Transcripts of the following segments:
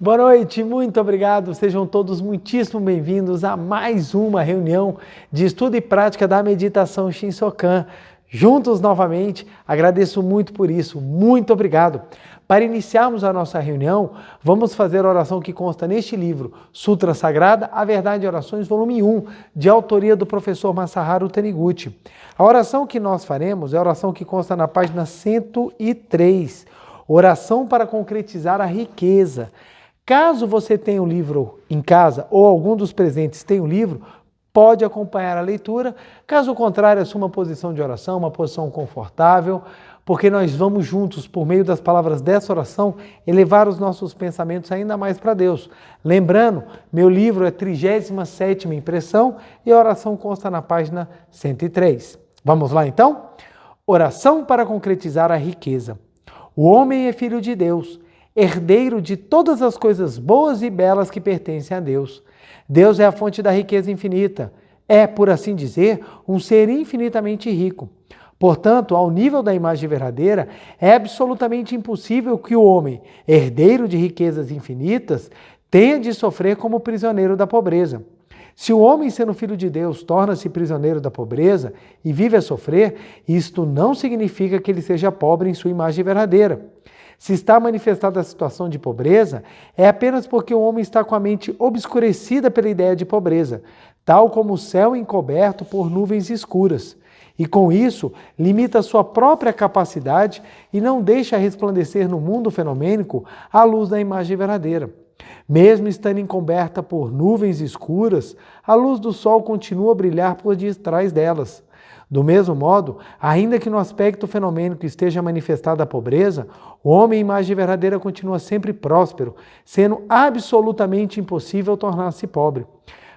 Boa noite, muito obrigado. Sejam todos muitíssimo bem-vindos a mais uma reunião de estudo e prática da meditação Shinsokan. Juntos novamente, agradeço muito por isso, muito obrigado. Para iniciarmos a nossa reunião, vamos fazer a oração que consta neste livro, Sutra Sagrada, A Verdade e Orações, volume 1, de autoria do professor Masaharu Taniguchi. A oração que nós faremos é a oração que consta na página 103, oração para concretizar a riqueza. Caso você tenha o livro em casa ou algum dos presentes tenha o livro, pode acompanhar a leitura. Caso contrário, assuma uma posição de oração, uma posição confortável, porque nós vamos juntos, por meio das palavras dessa oração, elevar os nossos pensamentos ainda mais para Deus. Lembrando, meu livro é 37ª impressão e a oração consta na página 103. Vamos lá então? Oração para concretizar a riqueza. O homem é filho de Deus, herdeiro de todas as coisas boas e belas que pertencem a Deus. Deus é a fonte da riqueza infinita. É, por assim dizer, um ser infinitamente rico. Portanto, ao nível da imagem verdadeira, é absolutamente impossível que o homem, herdeiro de riquezas infinitas, tenha de sofrer como prisioneiro da pobreza. Se o homem, sendo filho de Deus, torna-se prisioneiro da pobreza e vive a sofrer, isto não significa que ele seja pobre em sua imagem verdadeira. Se está manifestada a situação de pobreza, é apenas porque o homem está com a mente obscurecida pela ideia de pobreza, tal como o céu encoberto por nuvens escuras. E com isso, limita a sua própria capacidade e não deixa resplandecer no mundo fenomênico a luz da imagem verdadeira. Mesmo estando encoberta por nuvens escuras, a luz do sol continua a brilhar por detrás delas. Do mesmo modo, ainda que no aspecto fenomênico esteja manifestada a pobreza, o homem em imagem verdadeira continua sempre próspero, sendo absolutamente impossível tornar-se pobre.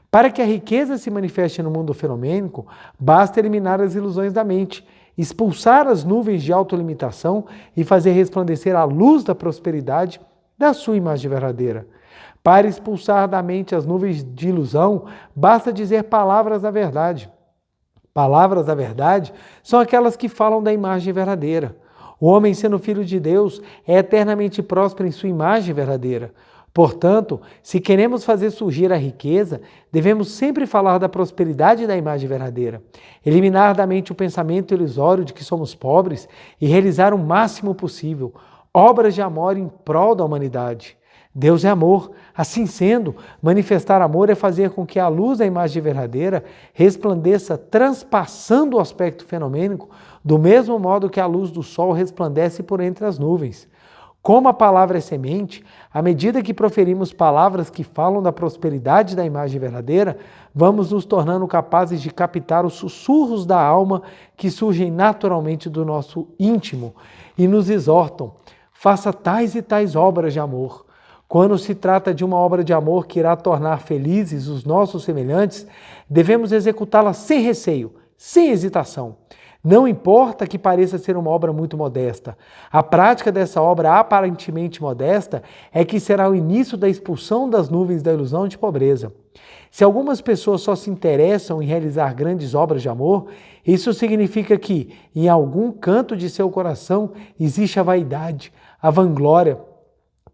Para que a riqueza se manifeste no mundo fenomênico, basta eliminar as ilusões da mente, expulsar as nuvens de autolimitação e fazer resplandecer a luz da prosperidade da sua imagem verdadeira. Para expulsar da mente as nuvens de ilusão, basta dizer palavras da verdade. Palavras da verdade são aquelas que falam da imagem verdadeira. O homem, sendo filho de Deus, é eternamente próspero em sua imagem verdadeira. Portanto, se queremos fazer surgir a riqueza, devemos sempre falar da prosperidade da imagem verdadeira, eliminar da mente o pensamento ilusório de que somos pobres e realizar o máximo possível obras de amor em prol da humanidade. Deus é amor. Assim sendo, manifestar amor é fazer com que a luz da imagem verdadeira resplandeça transpassando o aspecto fenomênico, do mesmo modo que a luz do sol resplandece por entre as nuvens. Como a palavra é semente, à medida que proferimos palavras que falam da prosperidade da imagem verdadeira, vamos nos tornando capazes de captar os sussurros da alma que surgem naturalmente do nosso íntimo e nos exortam: faça tais e tais obras de amor. Quando se trata de uma obra de amor que irá tornar felizes os nossos semelhantes, devemos executá-la sem receio, sem hesitação. Não importa que pareça ser uma obra muito modesta. A prática dessa obra aparentemente modesta é que será o início da expulsão das nuvens da ilusão de pobreza. Se algumas pessoas só se interessam em realizar grandes obras de amor, isso significa que, em algum canto de seu coração, existe a vaidade, a vanglória,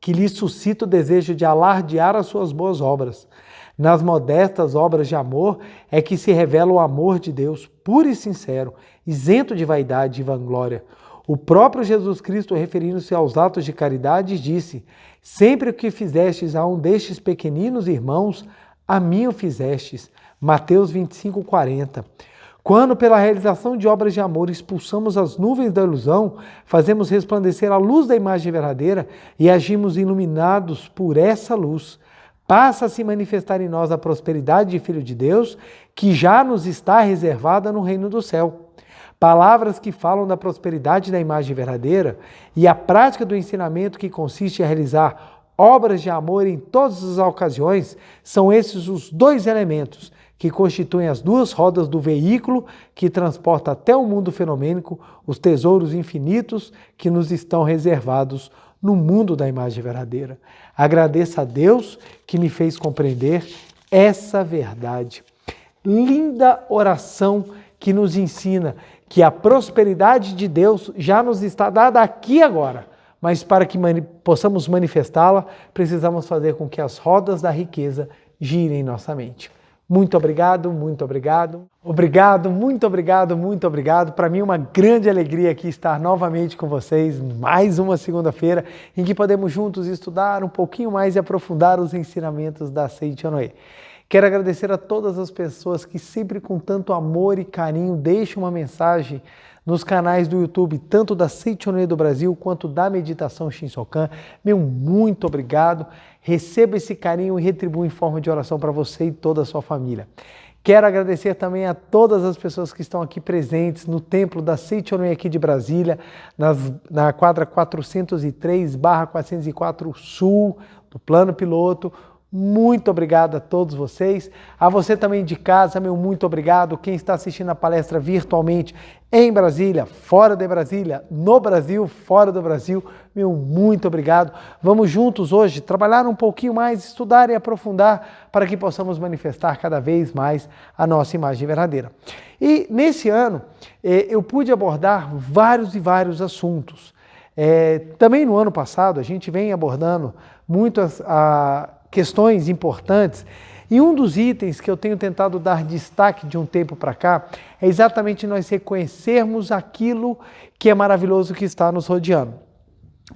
que lhe suscita o desejo de alardear as suas boas obras. Nas modestas obras de amor é que se revela o amor de Deus, puro e sincero, isento de vaidade e vanglória. O próprio Jesus Cristo, referindo-se aos atos de caridade, disse: sempre o que fizestes a um destes pequeninos irmãos, a mim o fizestes. Mateus 25:40. Quando, pela realização de obras de amor, expulsamos as nuvens da ilusão, fazemos resplandecer a luz da imagem verdadeira e agimos iluminados por essa luz, passa a se manifestar em nós a prosperidade de Filho de Deus, que já nos está reservada no reino do céu. Palavras que falam da prosperidade da imagem verdadeira e a prática do ensinamento que consiste em realizar obras de amor em todas as ocasiões, são esses os dois elementos que constituem as duas rodas do veículo que transporta até o mundo fenomênico os tesouros infinitos que nos estão reservados no mundo da imagem verdadeira. Agradeço a Deus que me fez compreender essa verdade. Linda oração que nos ensina que a prosperidade de Deus já nos está dada aqui agora, mas para que possamos manifestá-la, precisamos fazer com que as rodas da riqueza girem em nossa mente. Muito obrigado, muito obrigado. Obrigado, muito obrigado, muito obrigado. Para mim é uma grande alegria aqui estar novamente com vocês, mais uma segunda-feira, em que podemos juntos estudar um pouquinho mais e aprofundar os ensinamentos da Seichonoye. Quero agradecer a todas as pessoas que sempre com tanto amor e carinho deixam uma mensagem nos canais do YouTube, tanto da Seichonoye do Brasil quanto da Meditação Shinsokan. Meu muito obrigado. Receba esse carinho e retribua em forma de oração para você e toda a sua família. Quero agradecer também a todas as pessoas que estão aqui presentes no templo da Seichonoye aqui de Brasília, na quadra 403/404 Sul, do Plano Piloto. Muito obrigado a todos vocês. A você também de casa, meu muito obrigado. Quem está assistindo a palestra virtualmente em Brasília, fora de Brasília, no Brasil, fora do Brasil, meu muito obrigado. Vamos juntos hoje trabalhar um pouquinho mais, estudar e aprofundar para que possamos manifestar cada vez mais a nossa imagem verdadeira. E nesse ano eu pude abordar vários assuntos. Também no ano passado a gente vem abordando muitas questões importantes, e um dos itens que eu tenho tentado dar destaque de um tempo para cá é exatamente nós reconhecermos aquilo que é maravilhoso que está nos rodeando.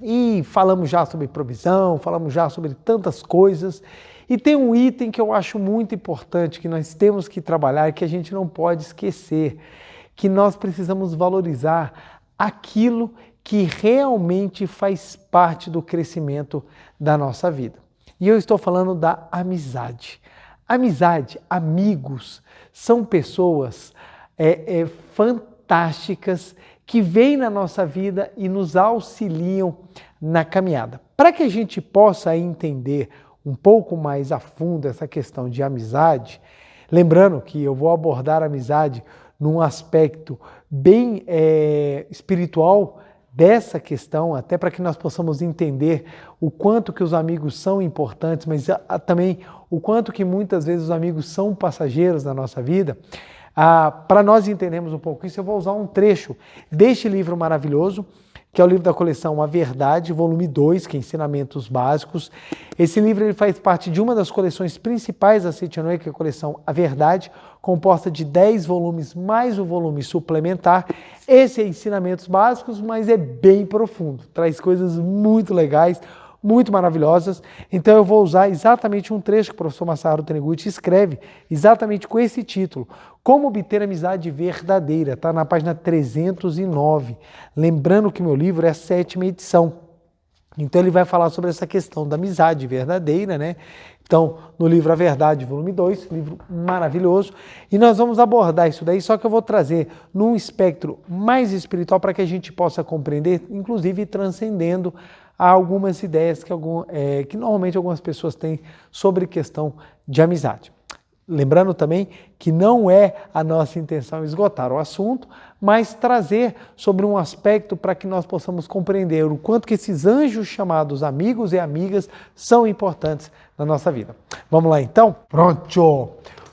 E falamos já sobre provisão, falamos já sobre tantas coisas, e tem um item que eu acho muito importante, que nós temos que trabalhar e que a gente não pode esquecer, que nós precisamos valorizar aquilo que realmente faz parte do crescimento da nossa vida. E eu estou falando da amizade. Amizade, amigos, são pessoas fantásticas que vêm na nossa vida e nos auxiliam na caminhada. Para que a gente possa entender um pouco mais a fundo essa questão de amizade, lembrando que eu vou abordar a amizade num aspecto bem espiritual dessa questão, até para que nós possamos entender o quanto que os amigos são importantes, mas também o quanto que muitas vezes os amigos são passageiros na nossa vida. Para nós entendermos um pouco isso, eu vou usar um trecho deste livro maravilhoso, que é o livro da coleção A Verdade, volume 2, que é Ensinamentos Básicos. Esse livro ele faz parte de uma das coleções principais da Seichonoye, que é a coleção A Verdade, composta de 10 volumes mais o volume suplementar. Esse é Ensinamentos Básicos, mas é bem profundo, traz coisas muito legais, muito maravilhosas. Então eu vou usar exatamente um trecho que o professor Masaharu Taniguchi escreve, exatamente com esse título, Como Obter Amizade Verdadeira, está na página 309. Lembrando que meu livro é a 7ª edição. Então ele vai falar sobre essa questão da amizade verdadeira, né? Então, no livro A Verdade, volume 2, livro maravilhoso, e nós vamos abordar isso daí, só que eu vou trazer num espectro mais espiritual para que a gente possa compreender, inclusive transcendendo algumas ideias que normalmente algumas pessoas têm sobre questão de amizade. Lembrando também que não é a nossa intenção esgotar o assunto, mas trazer sobre um aspecto para que nós possamos compreender o quanto que esses anjos chamados amigos e amigas são importantes na nossa vida. Vamos lá então? Pronto!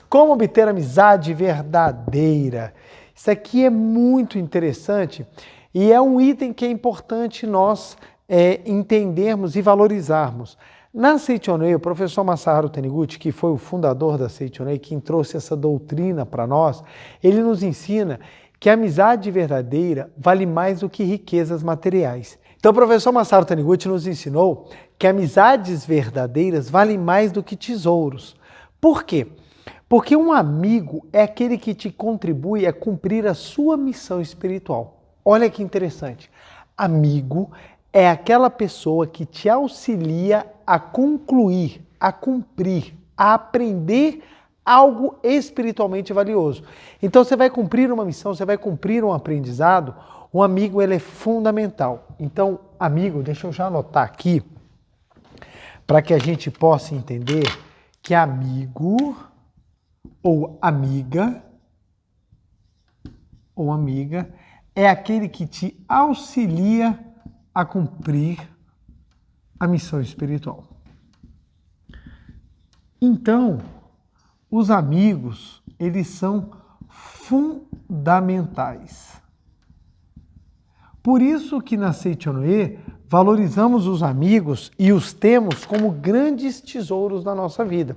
Como obter amizade verdadeira? Isso aqui é muito interessante e é um item que é importante nós entendermos e valorizarmos. Na Seichonoye, o professor Masaharu Taniguchi, que foi o fundador da Seichonoye, quem trouxe essa doutrina para nós, ele nos ensina que a amizade verdadeira vale mais do que riquezas materiais. Então o professor Masaharu Taniguchi nos ensinou que amizades verdadeiras valem mais do que tesouros. Por quê? Porque um amigo é aquele que te contribui a cumprir a sua missão espiritual. Olha que interessante. Amigo é aquela pessoa que te auxilia a concluir, a cumprir, a aprender algo espiritualmente valioso. Então você vai cumprir uma missão, você vai cumprir um aprendizado, o amigo ele é fundamental. Então, amigo, deixa eu já anotar aqui, para que a gente possa entender que amigo ou amiga é aquele que te auxilia a cumprir a missão espiritual. Então, os amigos, eles são fundamentais. Por isso que na Seichonoye valorizamos os amigos e os temos como grandes tesouros da nossa vida.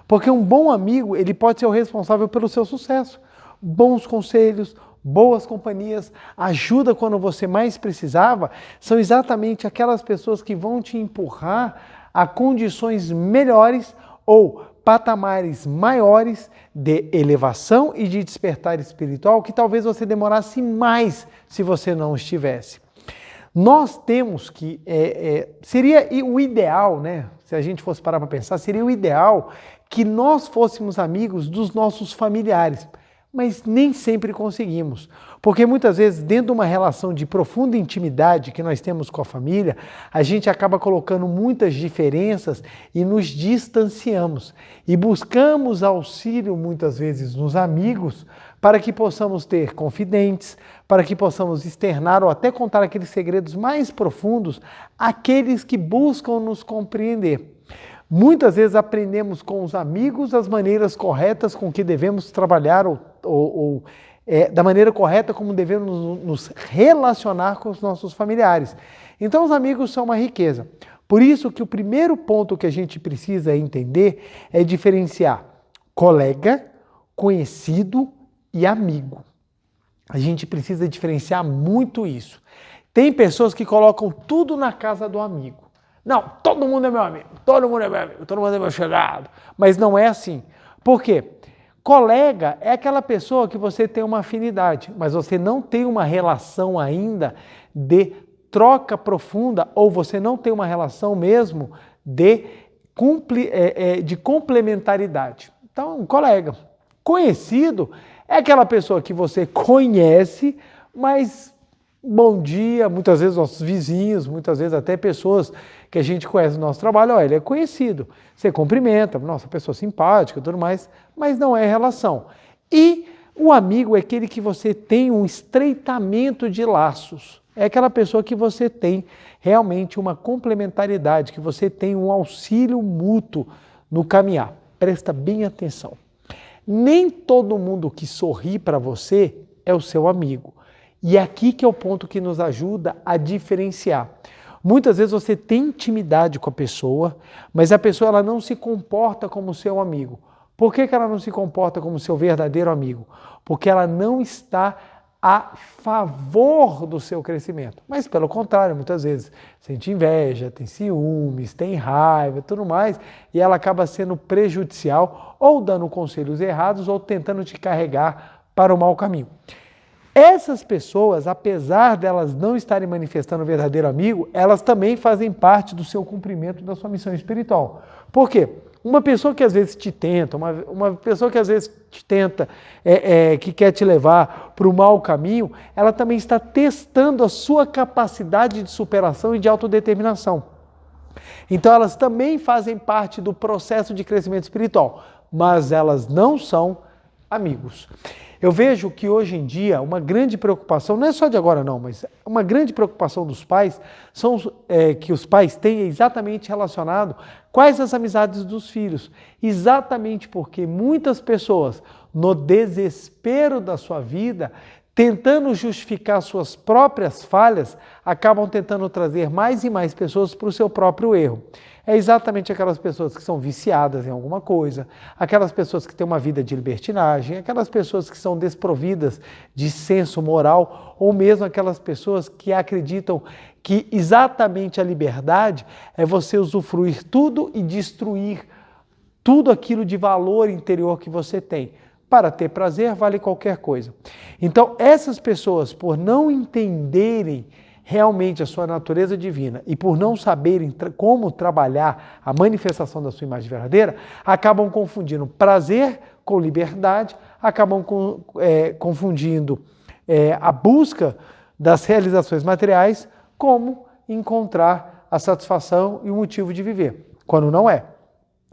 Porque um bom amigo, ele pode ser o responsável pelo seu sucesso. Bons conselhos, boas companhias, ajuda quando você mais precisava, são exatamente aquelas pessoas que vão te empurrar a condições melhores ou patamares maiores de elevação e de despertar espiritual que talvez você demorasse mais se você não estivesse. Nós temos que, seria o ideal, né? Se a gente fosse parar para pensar, seria o ideal que nós fôssemos amigos dos nossos familiares, mas nem sempre conseguimos. Porque muitas vezes, dentro de uma relação de profunda intimidade que nós temos com a família, a gente acaba colocando muitas diferenças e nos distanciamos. E buscamos auxílio, muitas vezes, nos amigos, para que possamos ter confidentes, para que possamos externar ou até contar aqueles segredos mais profundos àqueles que buscam nos compreender. Muitas vezes aprendemos com os amigos as maneiras corretas com que devemos trabalhar da maneira correta como devemos nos relacionar com os nossos familiares. Então os amigos são uma riqueza. Por isso que o primeiro ponto que a gente precisa entender é diferenciar colega, conhecido e amigo. A gente precisa diferenciar muito isso. Tem pessoas que colocam tudo na casa do amigo. Não, todo mundo é meu amigo, todo mundo é meu amigo, todo mundo é meu chegado. Mas não é assim. Por quê? Colega é aquela pessoa que você tem uma afinidade, mas você não tem uma relação ainda de troca profunda, ou você não tem uma relação mesmo de complementaridade. Então, um colega. Conhecido é aquela pessoa que você conhece, mas bom dia, muitas vezes nossos vizinhos, muitas vezes até pessoas que a gente conhece no nosso trabalho, olha, ele é conhecido. Você cumprimenta, nossa, pessoa simpática e tudo mais, mas não é relação. E o amigo é aquele que você tem um estreitamento de laços. É aquela pessoa que você tem realmente uma complementaridade, que você tem um auxílio mútuo no caminhar. Presta bem atenção. Nem todo mundo que sorri para você é o seu amigo. E é aqui que é o ponto que nos ajuda a diferenciar. Muitas vezes você tem intimidade com a pessoa, mas a pessoa ela não se comporta como seu amigo. Por que ela não se comporta como seu verdadeiro amigo? Porque ela não está a favor do seu crescimento. Mas pelo contrário, muitas vezes sente inveja, tem ciúmes, tem raiva, tudo mais, e ela acaba sendo prejudicial ou dando conselhos errados ou tentando te carregar para o mau caminho. Essas pessoas, apesar delas não estarem manifestando o verdadeiro amigo, elas também fazem parte do seu cumprimento da sua missão espiritual. Por quê? Uma pessoa que às vezes te tenta, uma pessoa que às vezes te tenta, que quer te levar para o mau caminho, ela também está testando a sua capacidade de superação e de autodeterminação. Então elas também fazem parte do processo de crescimento espiritual, mas elas não são amigos. Eu vejo que hoje em dia uma grande preocupação, não é só de agora não, mas uma grande preocupação dos pais que os pais têm exatamente relacionado quais as amizades dos filhos. Exatamente porque muitas pessoas, no desespero da sua vida, tentando justificar suas próprias falhas, acabam tentando trazer mais e mais pessoas para o seu próprio erro. É exatamente aquelas pessoas que são viciadas em alguma coisa, aquelas pessoas que têm uma vida de libertinagem, aquelas pessoas que são desprovidas de senso moral, ou mesmo aquelas pessoas que acreditam que exatamente a liberdade é você usufruir tudo e destruir tudo aquilo de valor interior que você tem. Para ter prazer, vale qualquer coisa. Então, essas pessoas, por não entenderem realmente a sua natureza divina e por não saberem como trabalhar a manifestação da sua imagem verdadeira, acabam confundindo prazer com liberdade, acabam confundindo a busca das realizações materiais como encontrar a satisfação e o motivo de viver, quando não é.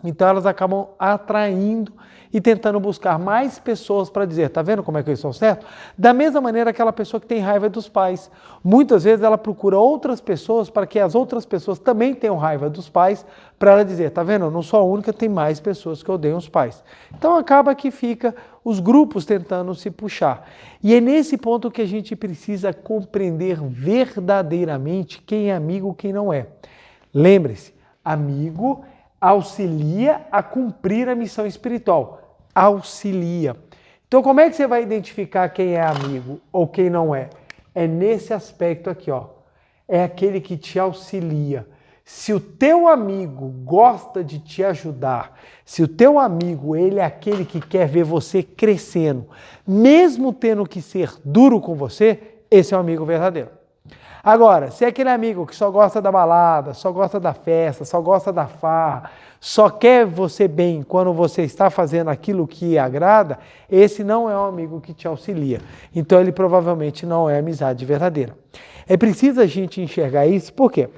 Então elas acabam atraindo e tentando buscar mais pessoas para dizer, tá vendo como é que eu estou certo? Da mesma maneira aquela pessoa que tem raiva dos pais. Muitas vezes ela procura outras pessoas para que as outras pessoas também tenham raiva dos pais, para ela dizer, tá vendo? Eu não sou a única, tem mais pessoas que odeiam os pais. Então acaba que fica os grupos tentando se puxar. E é nesse ponto que a gente precisa compreender verdadeiramente quem é amigo e quem não é. Lembre-se, amigo auxilia a cumprir a missão espiritual. Auxilia. Então, como é que você vai identificar quem é amigo ou quem não é? É nesse aspecto aqui, ó. É aquele que te auxilia. Se o teu amigo gosta de te ajudar, se o teu amigo ele é aquele que quer ver você crescendo, mesmo tendo que ser duro com você, esse é um amigo verdadeiro. Agora, se é aquele amigo que só gosta da balada, só gosta da festa, só gosta da farra, só quer você bem quando você está fazendo aquilo que agrada, esse não é um amigo que te auxilia. Então ele provavelmente não é amizade verdadeira. É preciso a gente enxergar isso, por quê?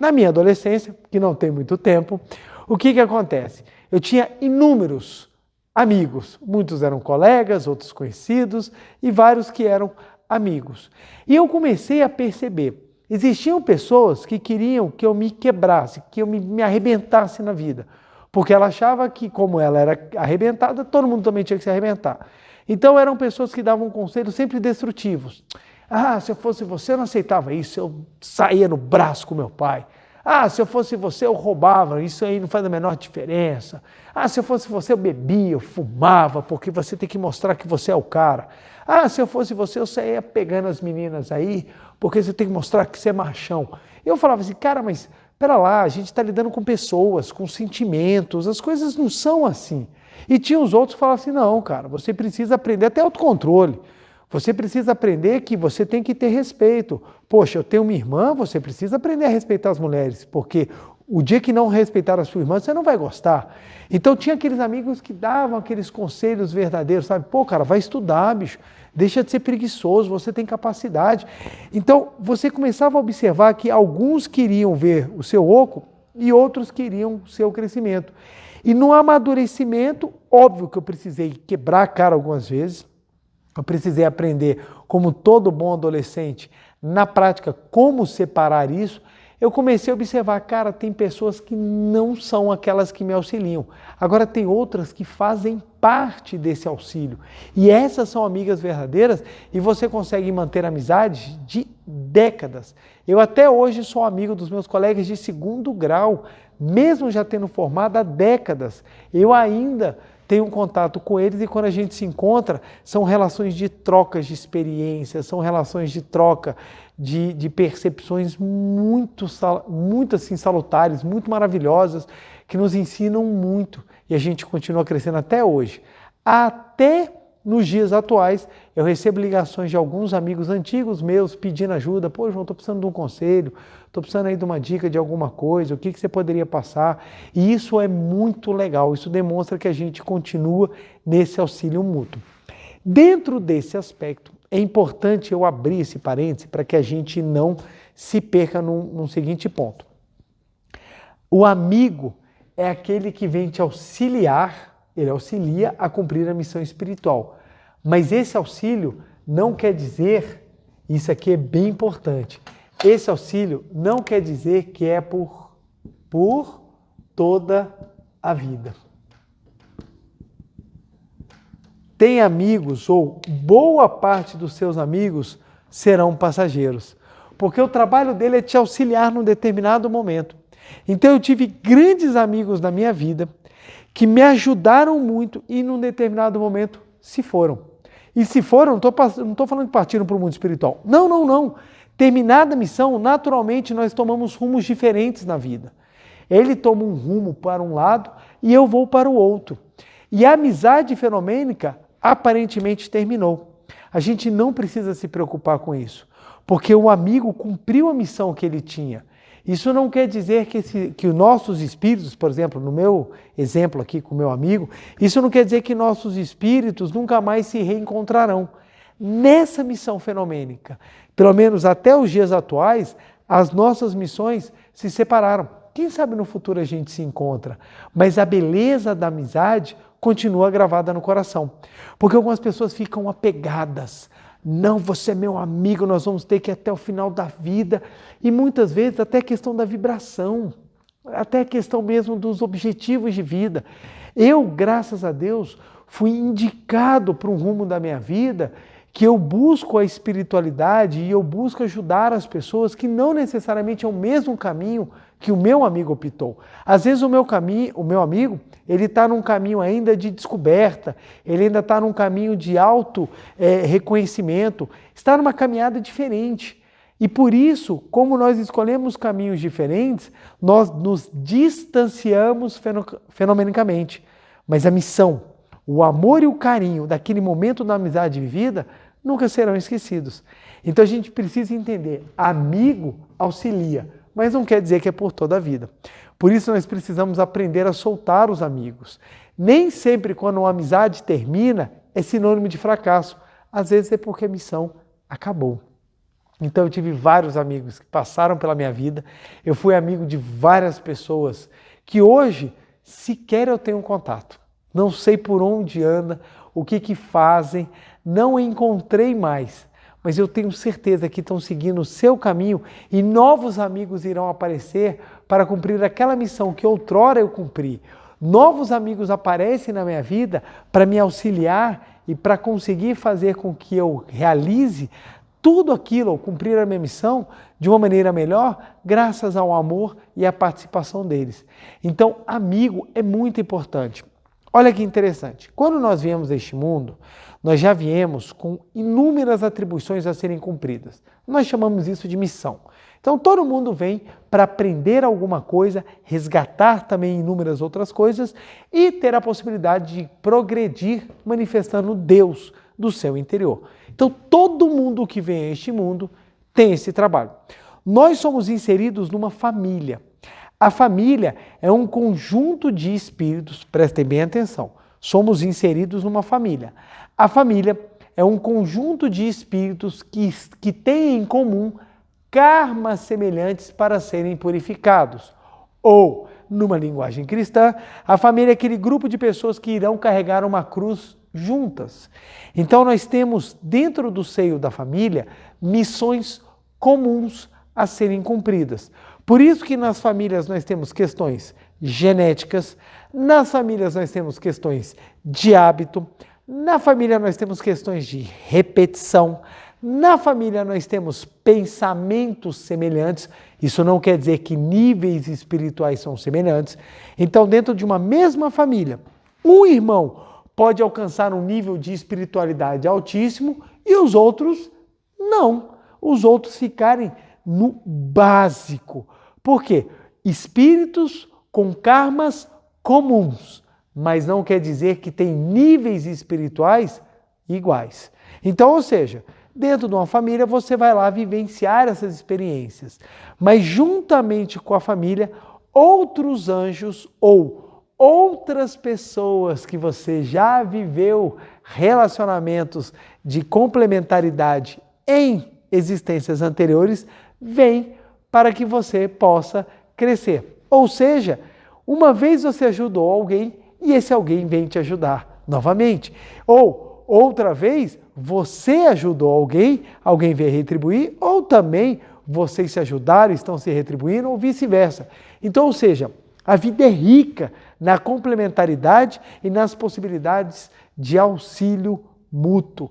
Na minha adolescência, que não tem muito tempo, o que acontece? Eu tinha inúmeros amigos, muitos eram colegas, outros conhecidos e vários que eram amigos. E eu comecei a perceber, existiam pessoas que queriam que eu me quebrasse, que eu me arrebentasse na vida, porque ela achava que como ela era arrebentada, todo mundo também tinha que se arrebentar. Então eram pessoas que davam conselhos sempre destrutivos. Ah, se eu fosse você, eu não aceitava isso, eu saía no braço com meu pai. Ah, se eu fosse você, eu roubava, isso aí não faz a menor diferença. Ah, se eu fosse você, eu bebia, eu fumava, porque você tem que mostrar que você é o cara. Ah, se eu fosse você, eu saía pegando as meninas aí, porque você tem que mostrar que você é machão. Eu falava assim, cara, mas pera lá, a gente está lidando com pessoas, com sentimentos, as coisas não são assim. E tinha os outros que falavam assim, não, cara, você precisa aprender até autocontrole. Você precisa aprender que você tem que ter respeito. Poxa, eu tenho uma irmã, você precisa aprender a respeitar as mulheres, porque o dia que não respeitar a sua irmã, você não vai gostar. Então tinha aqueles amigos que davam aqueles conselhos verdadeiros, sabe? Pô, cara, vai estudar, bicho. Deixa de ser preguiçoso, você tem capacidade. Então você começava a observar que alguns queriam ver o seu oco e outros queriam o seu crescimento. E no amadurecimento, óbvio que eu precisei quebrar a cara algumas vezes, eu precisei aprender, como todo bom adolescente, na prática, como separar isso. Eu comecei a observar, cara, tem pessoas que não são aquelas que me auxiliam. Agora tem outras que fazem parte desse auxílio. E essas são amigas verdadeiras e você consegue manter amizades de décadas. Eu até hoje sou amigo dos meus colegas de segundo grau, mesmo já tendo formado há décadas. Eu ainda tenho um contato com eles e quando a gente se encontra, são relações de trocas de experiências, são relações de troca de percepções muito assim, salutares, muito maravilhosas, que nos ensinam muito e a gente continua crescendo até hoje. Até nos dias atuais, eu recebo ligações de alguns amigos antigos meus pedindo ajuda. Pô, João, estou precisando de um conselho, estou precisando aí de uma dica de alguma coisa, o que você poderia passar? E isso é muito legal, isso demonstra que a gente continua nesse auxílio mútuo. Dentro desse aspecto, é importante eu abrir esse parêntese para que a gente não se perca num seguinte ponto. O amigo é aquele que vem te auxiliar, ele auxilia a cumprir a missão espiritual. Mas esse auxílio não quer dizer, isso aqui é bem importante, esse auxílio não quer dizer que é por toda a vida. Tem amigos, ou boa parte dos seus amigos serão passageiros, porque o trabalho dele é te auxiliar num determinado momento. Então eu tive grandes amigos na minha vida que me ajudaram muito e num determinado momento se foram. E se foram, não estou falando que partiram para o mundo espiritual. Não. Terminada a missão, naturalmente nós tomamos rumos diferentes na vida. Ele toma um rumo para um lado e eu vou para o outro. E a amizade fenomênica aparentemente terminou. A gente não precisa se preocupar com isso, porque o amigo cumpriu a missão que ele tinha. Isso não quer dizer que os nossos espíritos, por exemplo, no meu exemplo aqui com o meu amigo, isso não quer dizer que nossos espíritos nunca mais se reencontrarão. Nessa missão fenomênica, pelo menos até os dias atuais, as nossas missões se separaram. Quem sabe no futuro a gente se encontra, mas a beleza da amizade continua gravada no coração. Porque algumas pessoas ficam apegadas. Não, você é meu amigo, nós vamos ter que ir até o final da vida. E muitas vezes até a questão da vibração, até a questão mesmo dos objetivos de vida. Eu, graças a Deus, fui indicado para um rumo da minha vida que eu busco a espiritualidade e eu busco ajudar as pessoas que não necessariamente é o mesmo caminho que o meu amigo optou. Às vezes o meu amigo, ele está num caminho ainda de descoberta, ele ainda está num caminho de reconhecimento, está numa caminhada diferente. E por isso, como nós escolhemos caminhos diferentes, nós nos distanciamos fenomenicamente. Mas a missão, o amor e o carinho daquele momento da amizade vivida nunca serão esquecidos. Então a gente precisa entender, amigo auxilia, mas não quer dizer que é por toda a vida. Por isso nós precisamos aprender a soltar os amigos. Nem sempre quando uma amizade termina é sinônimo de fracasso. Às vezes é porque a missão acabou. Então eu tive vários amigos que passaram pela minha vida, eu fui amigo de várias pessoas que hoje sequer eu tenho contato. Não sei por onde anda, o que fazem, não encontrei mais. Mas eu tenho certeza que estão seguindo o seu caminho e novos amigos irão aparecer para cumprir aquela missão que outrora eu cumpri. Novos amigos aparecem na minha vida para me auxiliar e para conseguir fazer com que eu realize tudo aquilo, ou cumprir a minha missão de uma maneira melhor, graças ao amor e à participação deles. Então, amigo é muito importante. Olha que interessante, quando nós viemos a este mundo, nós já viemos com inúmeras atribuições a serem cumpridas. Nós chamamos isso de missão. Então todo mundo vem para aprender alguma coisa, resgatar também inúmeras outras coisas e ter a possibilidade de progredir manifestando Deus do seu interior. Então todo mundo que vem a este mundo tem esse trabalho. Nós somos inseridos numa família. A família é um conjunto de espíritos, prestem bem atenção, somos inseridos numa família. A família é um conjunto de espíritos que têm em comum karmas semelhantes para serem purificados. Ou, numa linguagem cristã, a família é aquele grupo de pessoas que irão carregar uma cruz juntas. Então nós temos dentro do seio da família missões comuns a serem cumpridas. Por isso que nas famílias nós temos questões genéticas, nas famílias nós temos questões de hábito, na família nós temos questões de repetição, na família nós temos pensamentos semelhantes, isso não quer dizer que níveis espirituais são semelhantes. Então, dentro de uma mesma família, um irmão pode alcançar um nível de espiritualidade altíssimo e os outros não. Os outros ficarem no básico. Por quê? Espíritos com karmas comuns, mas não quer dizer que tem níveis espirituais iguais. Então, ou seja, dentro de uma família você vai lá vivenciar essas experiências, mas juntamente com a família, outros anjos ou outras pessoas que você já viveu relacionamentos de complementaridade em existências anteriores, vêm para que você possa crescer. Ou seja, uma vez você ajudou alguém e esse alguém vem te ajudar novamente. Ou outra vez você ajudou alguém, alguém veio retribuir, ou também vocês se ajudaram e estão se retribuindo, ou vice-versa. Então, ou seja, a vida é rica na complementaridade e nas possibilidades de auxílio mútuo.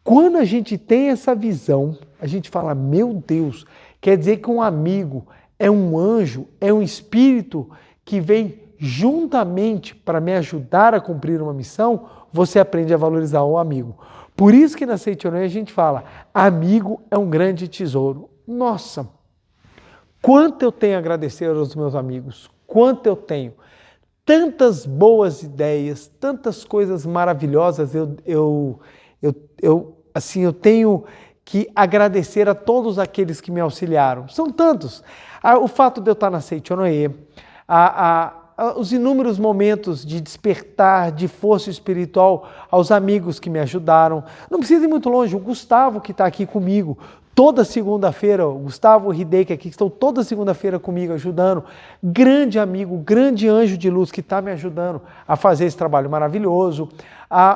Quando a gente tem essa visão, a gente fala, meu Deus, quer dizer que um amigo é um anjo, é um espírito que vem juntamente para me ajudar a cumprir uma missão, você aprende a valorizar o amigo. Por isso que na Seitonê a gente fala, amigo é um grande tesouro. Nossa, quanto eu tenho a agradecer aos meus amigos, quanto eu tenho. Tantas boas ideias, tantas coisas maravilhosas eu tenho que agradecer a todos aqueles que me auxiliaram. São tantos. O fato de eu estar na Seitonê, os inúmeros momentos de despertar, de força espiritual aos amigos que me ajudaram. Não precisa ir muito longe, o Gustavo que está aqui comigo. toda segunda-feira, o Gustavo Hideki aqui, que estão toda segunda-feira comigo ajudando, grande amigo, grande anjo de luz que está me ajudando a fazer esse trabalho maravilhoso.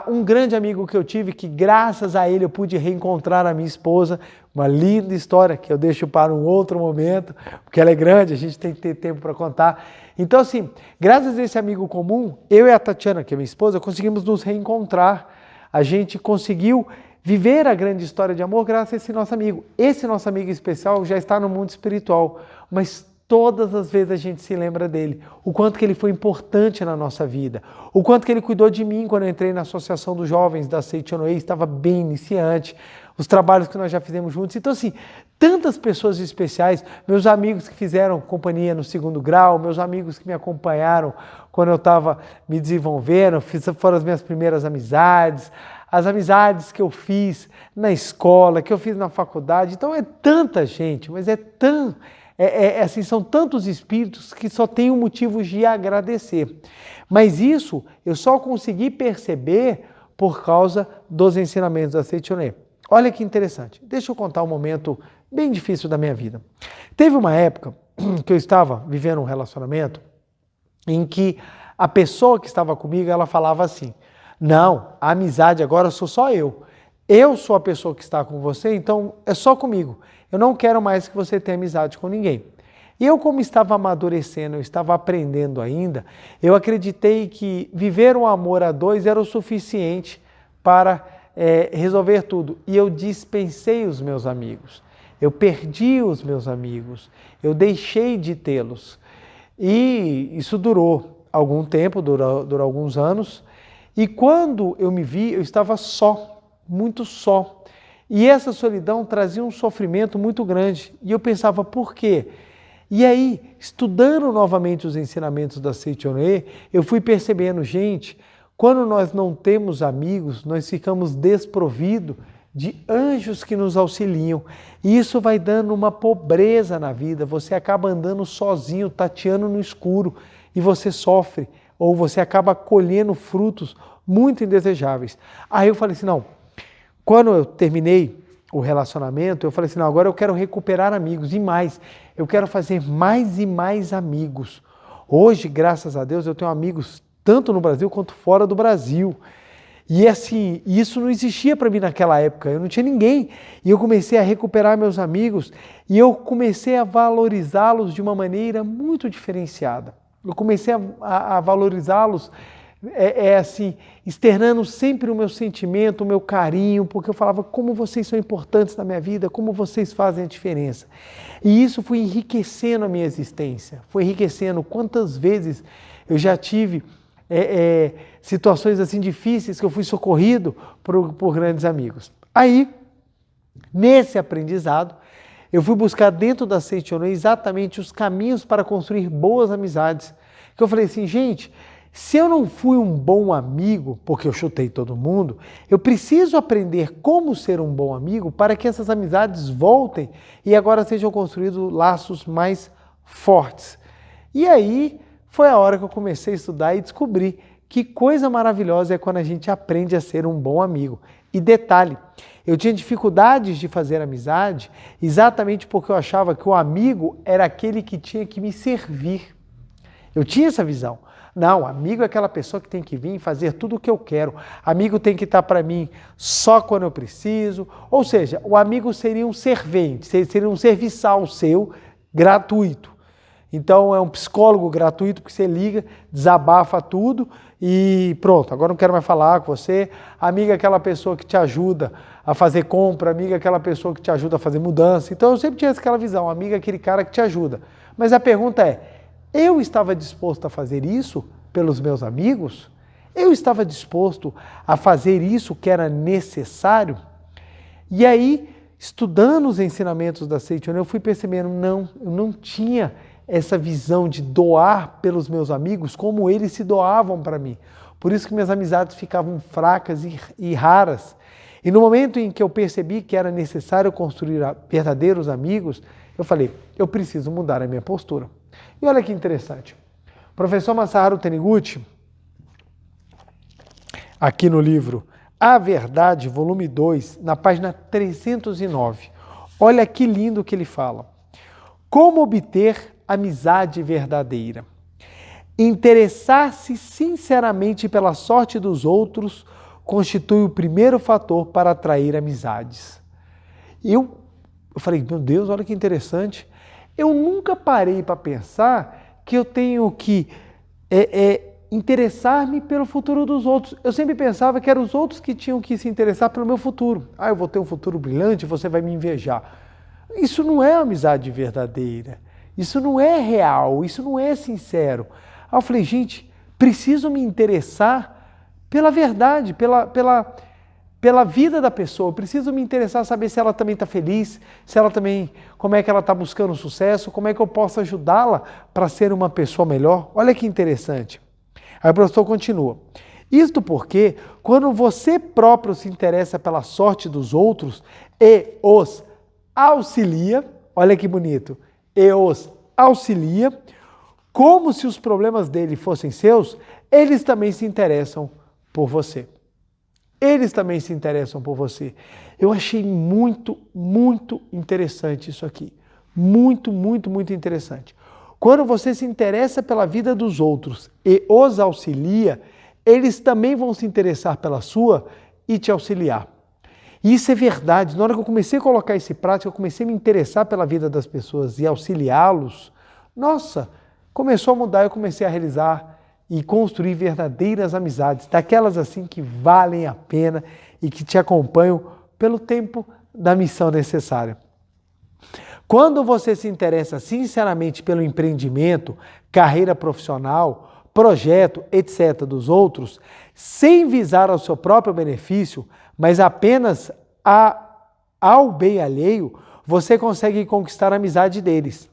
Um grande amigo que eu tive, que graças a ele eu pude reencontrar a minha esposa, uma linda história que eu deixo para um outro momento, porque ela é grande, a gente tem que ter tempo para contar. Então assim, graças a esse amigo comum, eu e a Tatiana, que é minha esposa, conseguimos nos reencontrar, a gente conseguiu viver a grande história de amor graças a esse nosso amigo. Esse nosso amigo especial já está no mundo espiritual, mas todas as vezes a gente se lembra dele, o quanto que ele foi importante na nossa vida, o quanto que ele cuidou de mim quando eu entrei na Associação dos Jovens da Seichonoye, estava bem iniciante, os trabalhos que nós já fizemos juntos. Então assim, tantas pessoas especiais, meus amigos que fizeram companhia no 2º grau, meus amigos que me acompanharam quando eu estava me desenvolvendo, foram as minhas primeiras amizades, as amizades que eu fiz na escola, que eu fiz na faculdade. Então é tanta gente, mas assim, são tantos espíritos que só tenho motivos de agradecer. Mas isso eu só consegui perceber por causa dos ensinamentos da Seichonoye. Olha que interessante, deixa eu contar um momento bem difícil da minha vida. Teve uma época que eu estava vivendo um relacionamento em que a pessoa que estava comigo, ela falava assim: não, a amizade agora sou só eu. Eu sou a pessoa que está com você, então é só comigo. Eu não quero mais que você tenha amizade com ninguém. E eu, como estava amadurecendo, eu estava aprendendo ainda, eu acreditei que viver um amor a dois era o suficiente para resolver tudo. E eu dispensei os meus amigos. Eu perdi os meus amigos. Eu deixei de tê-los. E isso durou algum tempo, durou alguns anos. E quando eu me vi, eu estava só, muito só. E essa solidão trazia um sofrimento muito grande. E eu pensava, por quê? E aí, estudando novamente os ensinamentos da Seichonoye, eu fui percebendo, gente, quando nós não temos amigos, nós ficamos desprovidos de anjos que nos auxiliam. E isso vai dando uma pobreza na vida. Você acaba andando sozinho, tateando no escuro, e você sofre, ou você acaba colhendo frutos muito indesejáveis. Aí eu falei assim, não, quando eu terminei o relacionamento, eu falei assim, não, agora eu quero recuperar amigos, e mais, eu quero fazer mais e mais amigos. Hoje, graças a Deus, eu tenho amigos tanto no Brasil quanto fora do Brasil. E assim, isso não existia para mim naquela época, eu não tinha ninguém. E eu comecei a recuperar meus amigos e eu comecei a valorizá-los de uma maneira muito diferenciada. Eu comecei a valorizá-los assim, externando sempre o meu sentimento, o meu carinho, porque eu falava como vocês são importantes na minha vida, como vocês fazem a diferença. E isso foi enriquecendo a minha existência, foi enriquecendo. Quantas vezes eu já tive situações assim difíceis que eu fui socorrido por grandes amigos. Aí, nesse aprendizado, eu fui buscar dentro da Seichonoye exatamente os caminhos para construir boas amizades. Que eu falei assim, gente, se eu não fui um bom amigo, porque eu chutei todo mundo, eu preciso aprender como ser um bom amigo para que essas amizades voltem e agora sejam construídos laços mais fortes. E aí foi a hora que eu comecei a estudar e descobri que coisa maravilhosa é quando a gente aprende a ser um bom amigo. E detalhe, eu tinha dificuldades de fazer amizade exatamente porque eu achava que o amigo era aquele que tinha que me servir. Eu tinha essa visão. Não, amigo é aquela pessoa que tem que vir e fazer tudo o que eu quero. Amigo tem que estar para mim só quando eu preciso. Ou seja, o amigo seria um servente, seria um serviçal seu gratuito. Então é um psicólogo gratuito porque você liga, desabafa tudo e pronto, agora não quero mais falar com você. Amiga é aquela pessoa que te ajuda a fazer compra, amiga é aquela pessoa que te ajuda a fazer mudança. Então eu sempre tinha aquela visão, amiga é aquele cara que te ajuda. Mas a pergunta é, eu estava disposto a fazer isso pelos meus amigos? Eu estava disposto a fazer isso que era necessário? E aí, estudando os ensinamentos da Seichonoye, eu fui percebendo, não, eu não tinha essa visão de doar pelos meus amigos como eles se doavam para mim. Por isso que minhas amizades ficavam fracas e raras. E no momento em que eu percebi que era necessário construir verdadeiros amigos, eu falei, eu preciso mudar a minha postura. E olha que interessante. O professor Masaharu Taniguchi, aqui no livro A Verdade, volume 2, na página 309, Olha que lindo que ele fala. Como obter amizade verdadeira? Interessar-se sinceramente pela sorte dos outros constitui o primeiro fator para atrair amizades. Eu falei, meu Deus, olha que interessante. Eu nunca parei para pensar que eu tenho que interessar-me pelo futuro dos outros. Eu sempre pensava que eram os outros que tinham que se interessar pelo meu futuro. Eu vou ter um futuro brilhante, você vai me invejar. Isso não é amizade verdadeira. Isso não é real, isso não é sincero. Aí eu falei, gente, preciso me interessar pela verdade, pela vida da pessoa. Preciso me interessar, saber se ela também está feliz, se ela também, como é que ela está buscando sucesso, como é que eu posso ajudá-la para ser uma pessoa melhor. Olha que interessante. Aí o professor continua. Isto porque, quando você próprio se interessa pela sorte dos outros e os auxilia, olha que bonito, e os auxilia, como se os problemas dele fossem seus, eles também se interessam por você. Eles também se interessam por você. Eu achei muito, muito interessante isso aqui. Muito, muito, muito interessante. Quando você se interessa pela vida dos outros e os auxilia, eles também vão se interessar pela sua e te auxiliar. E isso é verdade. Na hora que eu comecei a colocar isso em prática, eu comecei a me interessar pela vida das pessoas e auxiliá-los. Nossa, começou a mudar, eu comecei a realizar e construir verdadeiras amizades, daquelas assim que valem a pena e que te acompanham pelo tempo da missão necessária. Quando você se interessa sinceramente pelo empreendimento, carreira profissional, projeto, etc. dos outros, sem visar ao seu próprio benefício, mas apenas ao bem alheio, você consegue conquistar a amizade deles.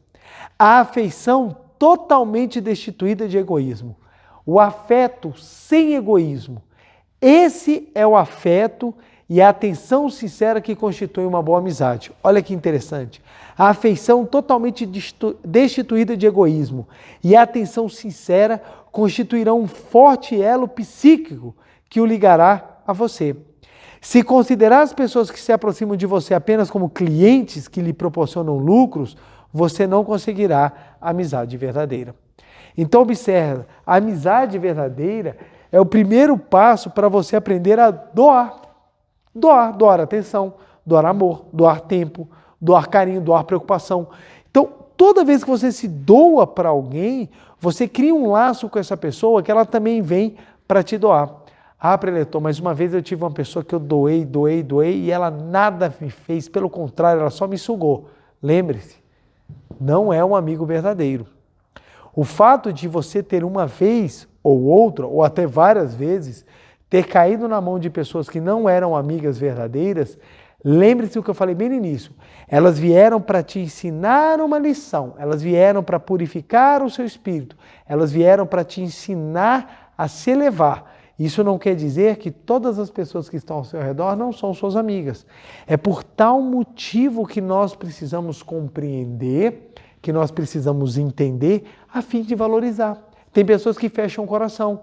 A afeição totalmente destituída de egoísmo. O afeto sem egoísmo. Esse é o afeto e a atenção sincera que constitui uma boa amizade. Olha que interessante. A afeição totalmente destituída de egoísmo e a atenção sincera constituirão um forte elo psíquico que o ligará a você. Se considerar as pessoas que se aproximam de você apenas como clientes que lhe proporcionam lucros, você não conseguirá a amizade verdadeira. Então observe, a amizade verdadeira é o primeiro passo para você aprender a doar. Doar atenção, doar amor, doar tempo, doar carinho, doar preocupação. Então, toda vez que você se doa para alguém, você cria um laço com essa pessoa que ela também vem para te doar. Preletor, mas uma vez eu tive uma pessoa que eu doei e ela nada me fez, pelo contrário, ela só me sugou. Lembre-se, não é um amigo verdadeiro. O fato de você ter uma vez ou outra, ou até várias vezes, ter caído na mão de pessoas que não eram amigas verdadeiras, lembre-se o que eu falei bem no início. Elas vieram para te ensinar uma lição, elas vieram para purificar o seu espírito, elas vieram para te ensinar a se elevar. Isso não quer dizer que todas as pessoas que estão ao seu redor não são suas amigas. É por tal motivo que nós precisamos compreender, que nós precisamos entender, a fim de valorizar. Tem pessoas que fecham o coração.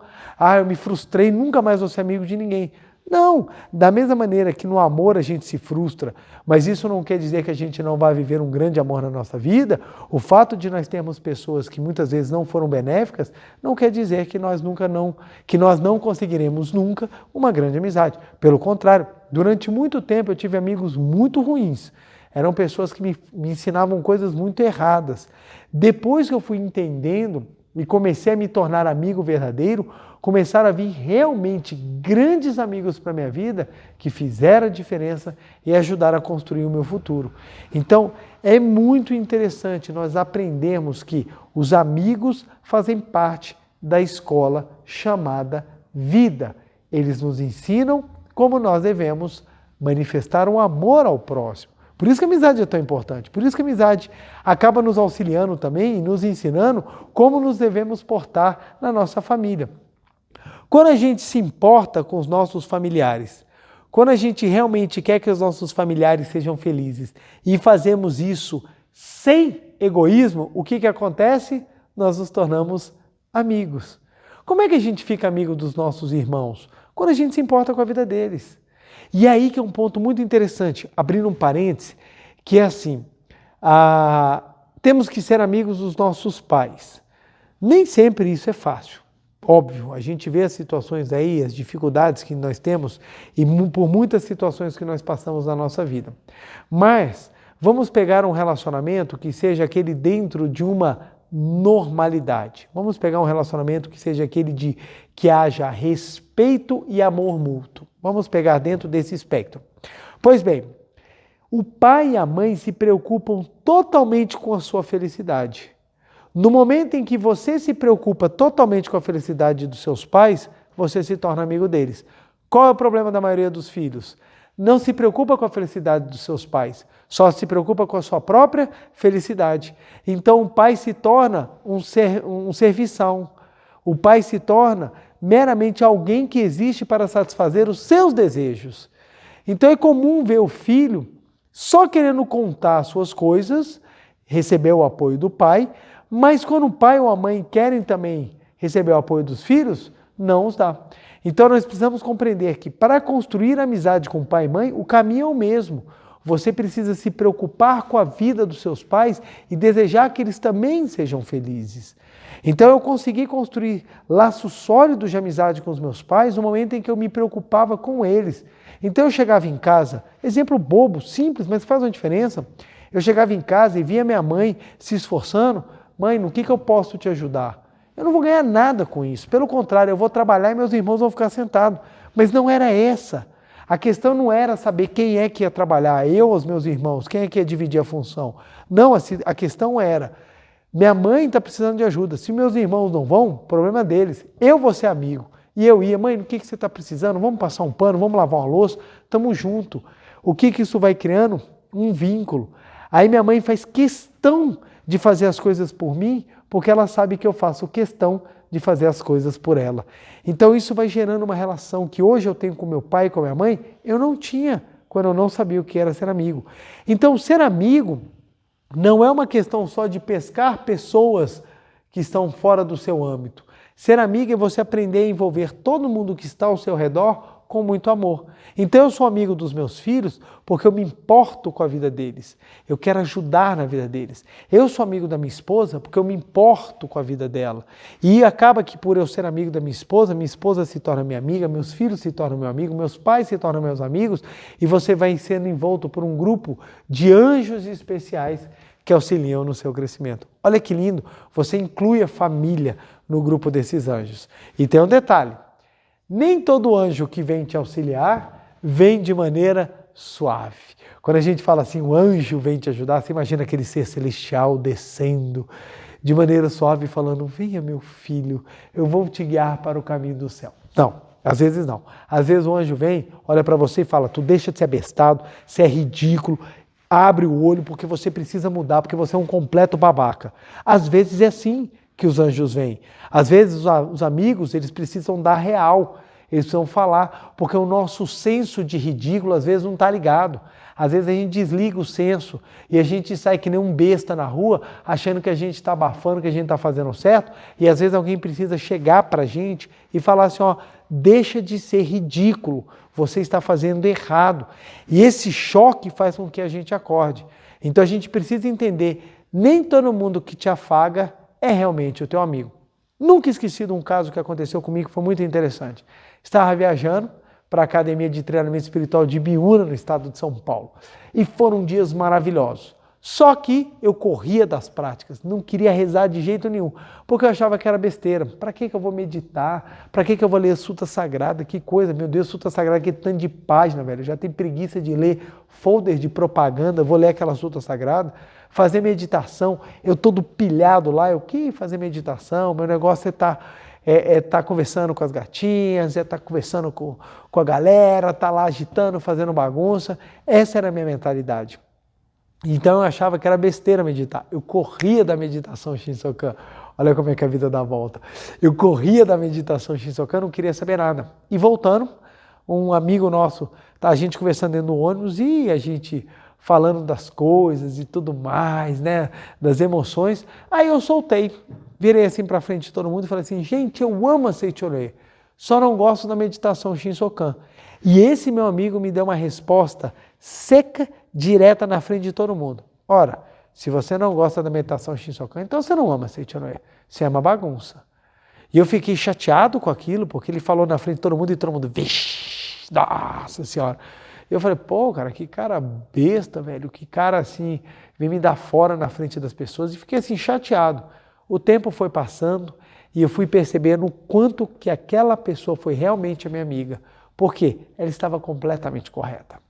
Eu me frustrei, nunca mais vou ser amigo de ninguém. Não, da mesma maneira que no amor a gente se frustra, mas isso não quer dizer que a gente não vai viver um grande amor na nossa vida. O fato de nós termos pessoas que muitas vezes não foram benéficas, não quer dizer que nós não conseguiremos nunca uma grande amizade. Pelo contrário, durante muito tempo eu tive amigos muito ruins. Eram pessoas que me ensinavam coisas muito erradas. Depois que eu fui entendendo e comecei a me tornar amigo verdadeiro, começaram a vir realmente grandes amigos para a minha vida que fizeram a diferença e ajudaram a construir o meu futuro. Então, é muito interessante nós aprendermos que os amigos fazem parte da escola chamada vida. Eles nos ensinam como nós devemos manifestar um amor ao próximo. Por isso que a amizade é tão importante, por isso que a amizade acaba nos auxiliando também e nos ensinando como nos devemos portar na nossa família. Quando a gente se importa com os nossos familiares, quando a gente realmente quer que os nossos familiares sejam felizes e fazemos isso sem egoísmo, o que acontece? Nós nos tornamos amigos. Como é que a gente fica amigo dos nossos irmãos? Quando a gente se importa com a vida deles. E aí que é um ponto muito interessante, abrindo um parêntese, que é assim, temos que ser amigos dos nossos pais. Nem sempre isso é fácil. Óbvio, a gente vê as situações aí, as dificuldades que nós temos e por muitas situações que nós passamos na nossa vida. Mas vamos pegar um relacionamento que seja aquele dentro de uma normalidade. Vamos pegar um relacionamento que seja aquele de que haja respeito e amor mútuo. Vamos pegar dentro desse espectro. Pois bem, o pai e a mãe se preocupam totalmente com a sua felicidade. No momento em que você se preocupa totalmente com a felicidade dos seus pais, você se torna amigo deles. Qual é o problema da maioria dos filhos? Não se preocupa com a felicidade dos seus pais, só se preocupa com a sua própria felicidade. Então o pai se torna um serviçal. O pai se torna meramente alguém que existe para satisfazer os seus desejos. Então é comum ver o filho só querendo contar as suas coisas, receber o apoio do pai, mas quando o pai ou a mãe querem também receber o apoio dos filhos, não os dá. Então nós precisamos compreender que para construir amizade com pai e mãe, o caminho é o mesmo. Você precisa se preocupar com a vida dos seus pais e desejar que eles também sejam felizes. Então eu consegui construir laços sólidos de amizade com os meus pais no momento em que eu me preocupava com eles. Então eu chegava em casa, exemplo bobo, simples, mas faz uma diferença. Eu chegava em casa e via minha mãe se esforçando. Mãe, no que eu posso te ajudar? Eu não vou ganhar nada com isso. Pelo contrário, eu vou trabalhar e meus irmãos vão ficar sentados. Mas não era essa. A questão não era saber quem é que ia trabalhar, eu ou os meus irmãos, quem é que ia dividir a função. Não, a questão era, minha mãe está precisando de ajuda. Se meus irmãos não vão, problema deles. Eu vou ser amigo. E eu ia, mãe, o que você está precisando? Vamos passar um pano, vamos lavar uma louça? Estamos juntos. O que isso vai criando? Um vínculo. Aí minha mãe faz questão de fazer as coisas por mim, porque ela sabe que eu faço questão de fazer as coisas por ela. Então isso vai gerando uma relação que hoje eu tenho com meu pai e com minha mãe, eu não tinha quando eu não sabia o que era ser amigo. Então ser amigo não é uma questão só de pescar pessoas que estão fora do seu âmbito. Ser amigo é você aprender a envolver todo mundo que está ao seu redor com muito amor. Então eu sou amigo dos meus filhos porque eu me importo com a vida deles. Eu quero ajudar na vida deles. Eu sou amigo da minha esposa porque eu me importo com a vida dela. E acaba que por eu ser amigo da minha esposa se torna minha amiga, meus filhos se tornam meu amigo, meus pais se tornam meus amigos e você vai sendo envolto por um grupo de anjos especiais que auxiliam no seu crescimento. Olha que lindo, você inclui a família no grupo desses anjos. E tem um detalhe, nem todo anjo que vem te auxiliar vem de maneira suave. Quando a gente fala assim, o anjo vem te ajudar, você imagina aquele ser celestial descendo de maneira suave falando, venha meu filho, eu vou te guiar para o caminho do céu. Não, às vezes não. Às vezes o anjo vem, olha para você e fala, tu deixa de ser abestado, você é ridículo, abre o olho porque você precisa mudar, porque você é um completo babaca. Às vezes é assim que os anjos vêm. Às vezes os amigos, eles precisam dar real, eles precisam falar, porque o nosso senso de ridículo às vezes não está ligado. Às vezes a gente desliga o senso e a gente sai que nem um besta na rua, achando que a gente está abafando, que a gente está fazendo certo, e às vezes alguém precisa chegar para a gente e falar assim, ó, deixa de ser ridículo, você está fazendo errado. E esse choque faz com que a gente acorde. Então a gente precisa entender, nem todo mundo que te afaga é realmente o teu amigo. Nunca esqueci de um caso que aconteceu comigo que foi muito interessante. Estava viajando para a Academia de Treinamento Espiritual de Ibiúna, no estado de São Paulo. E foram dias maravilhosos. Só que eu corria das práticas, não queria rezar de jeito nenhum, porque eu achava que era besteira. Para que eu vou meditar? Para que eu vou ler Suta Sagrada? Que coisa, meu Deus, Suta Sagrada, que tanto de página, velho. Eu já tenho preguiça de ler folder de propaganda, vou ler aquela Suta Sagrada. Fazer meditação, eu todo pilhado lá, eu que fazer meditação? Meu negócio é tá conversando com as gatinhas, tá conversando com a galera, tá lá agitando, fazendo bagunça. Essa era a minha mentalidade. Então eu achava que era besteira meditar. Eu corria da meditação Shinsokan. Olha como é que a vida dá volta. Eu corria da meditação Shinsokan, não queria saber nada. E voltando, um amigo nosso, tá a gente conversando dentro do ônibus e a gente falando das coisas e tudo mais, né, das emoções. Aí eu soltei, virei assim para frente de todo mundo e falei assim, gente, eu amo a Seichorei, só não gosto da meditação Shinsokan. E esse meu amigo me deu uma resposta seca, direta na frente de todo mundo. Ora, se você não gosta da meditação Shinsokan, então você não ama Seichonoye, você ama bagunça. E eu fiquei chateado com aquilo, porque ele falou na frente de todo mundo e todo mundo, vixe, nossa senhora. Eu falei, pô, cara, que cara besta, velho, que cara assim, vem me dar fora na frente das pessoas. E fiquei assim, chateado. O tempo foi passando e eu fui percebendo o quanto que aquela pessoa foi realmente a minha amiga. Por quê? Ela estava completamente correta.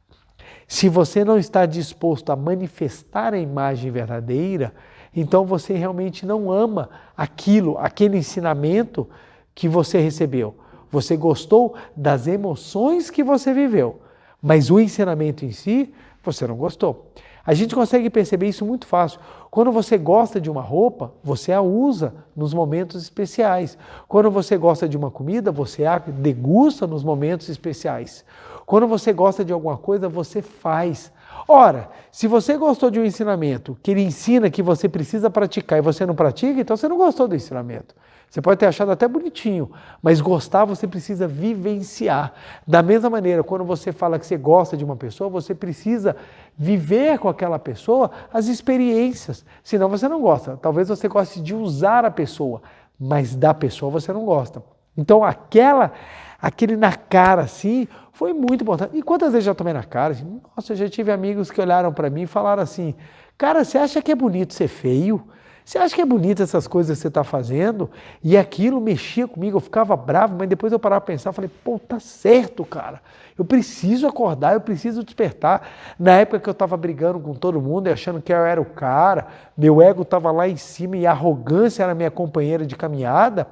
Se você não está disposto a manifestar a imagem verdadeira, então você realmente não ama aquele ensinamento que você recebeu. Você gostou das emoções que você viveu, mas o ensinamento em si, você não gostou. A gente consegue perceber isso muito fácil. Quando você gosta de uma roupa, você a usa nos momentos especiais. Quando você gosta de uma comida, você a degusta nos momentos especiais. Quando você gosta de alguma coisa, você faz. Ora, se você gostou de um ensinamento que ele ensina que você precisa praticar e você não pratica, então você não gostou do ensinamento. Você pode ter achado até bonitinho, mas gostar você precisa vivenciar. Da mesma maneira, quando você fala que você gosta de uma pessoa, você precisa viver com aquela pessoa as experiências. Senão você não gosta. Talvez você goste de usar a pessoa, mas da pessoa você não gosta. Então aquele na cara assim, foi muito importante. E quantas vezes já tomei na cara? Assim, nossa, eu já tive amigos que olharam para mim e falaram assim, cara, você acha que é bonito ser feio? Você acha que é bonito essas coisas que você está fazendo? E aquilo mexia comigo, eu ficava bravo, mas depois eu parava para pensar, falei, pô, tá certo, cara. Eu preciso acordar, eu preciso despertar. Na época que eu estava brigando com todo mundo e achando que eu era o cara, meu ego estava lá em cima e a arrogância era minha companheira de caminhada.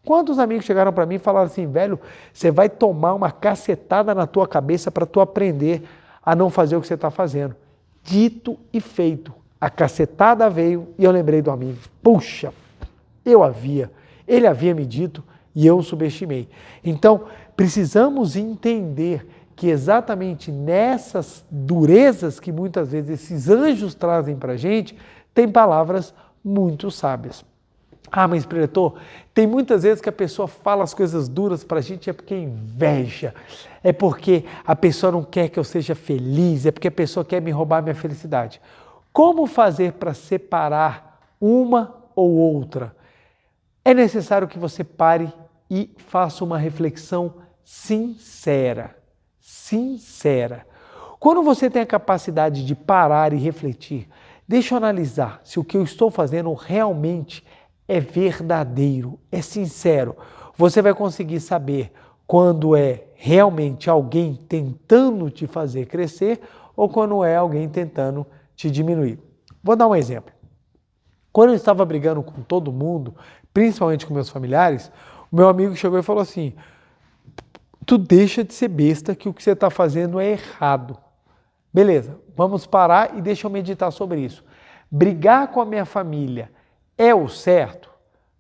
Quantos amigos chegaram para mim e falaram assim, velho, você vai tomar uma cacetada na tua cabeça para tu aprender a não fazer o que você está fazendo. Dito e feito. A cacetada veio e eu lembrei do amigo. Puxa, ele havia me dito e eu o subestimei. Então, precisamos entender que exatamente nessas durezas que muitas vezes esses anjos trazem para a gente, tem palavras muito sábias. Ah, mas preletor, tem muitas vezes que a pessoa fala as coisas duras para a gente é porque é inveja, é porque a pessoa não quer que eu seja feliz, é porque a pessoa quer me roubar minha felicidade. Como fazer para separar uma ou outra? É necessário que você pare e faça uma reflexão sincera. Sincera. Quando você tem a capacidade de parar e refletir, deixa eu analisar se o que eu estou fazendo realmente é verdadeiro, é sincero. Você vai conseguir saber quando é realmente alguém tentando te fazer crescer ou quando é alguém tentando te diminuir. Vou dar um exemplo. Quando eu estava brigando com todo mundo, principalmente com meus familiares, o meu amigo chegou e falou assim, tu deixa de ser besta que o que você está fazendo é errado. Beleza, vamos parar e deixa eu meditar sobre isso. Brigar com a minha família é o certo?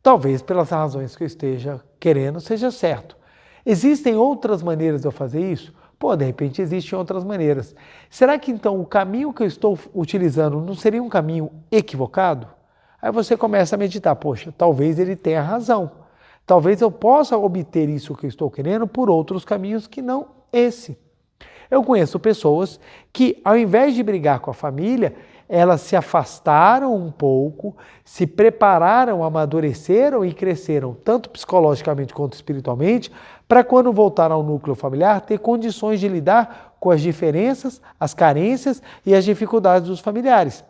Talvez pelas razões que eu esteja querendo seja certo. Existem outras maneiras de eu fazer isso? Pô, de repente existem outras maneiras. Será que então o caminho que eu estou utilizando não seria um caminho equivocado? Aí você começa a meditar, poxa, talvez ele tenha razão. Talvez eu possa obter isso que eu estou querendo por outros caminhos que não esse. Eu conheço pessoas que, ao invés de brigar com a família, elas se afastaram um pouco, se prepararam, amadureceram e cresceram, tanto psicologicamente quanto espiritualmente, para quando voltar ao núcleo familiar, ter condições de lidar com as diferenças, as carências e as dificuldades dos familiares.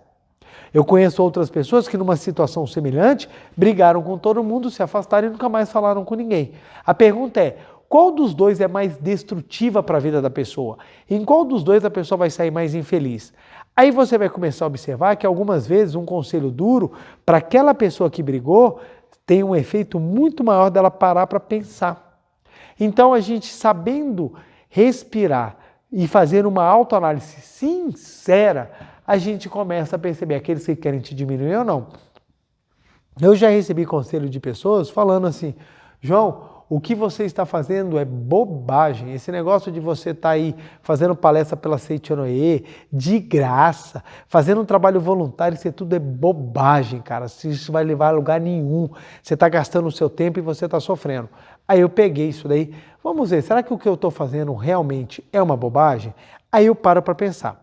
Eu conheço outras pessoas que, numa situação semelhante, brigaram com todo mundo, se afastaram e nunca mais falaram com ninguém. A pergunta é, qual dos dois é mais destrutiva para a vida da pessoa? Em qual dos dois a pessoa vai sair mais infeliz? Aí você vai começar a observar que algumas vezes um conselho duro para aquela pessoa que brigou tem um efeito muito maior dela parar para pensar. Então a gente sabendo respirar e fazer uma autoanálise sincera, a gente começa a perceber aqueles que querem te diminuir ou não. Eu já recebi conselho de pessoas falando assim, João, o que você está fazendo é bobagem. Esse negócio de você estar aí fazendo palestra pela Seichonoye, de graça, fazendo um trabalho voluntário, isso tudo é bobagem, cara. Isso vai levar a lugar nenhum. Você está gastando o seu tempo e você está sofrendo. Aí eu peguei isso daí. Vamos ver, será que o que eu estou fazendo realmente é uma bobagem? Aí eu paro para pensar.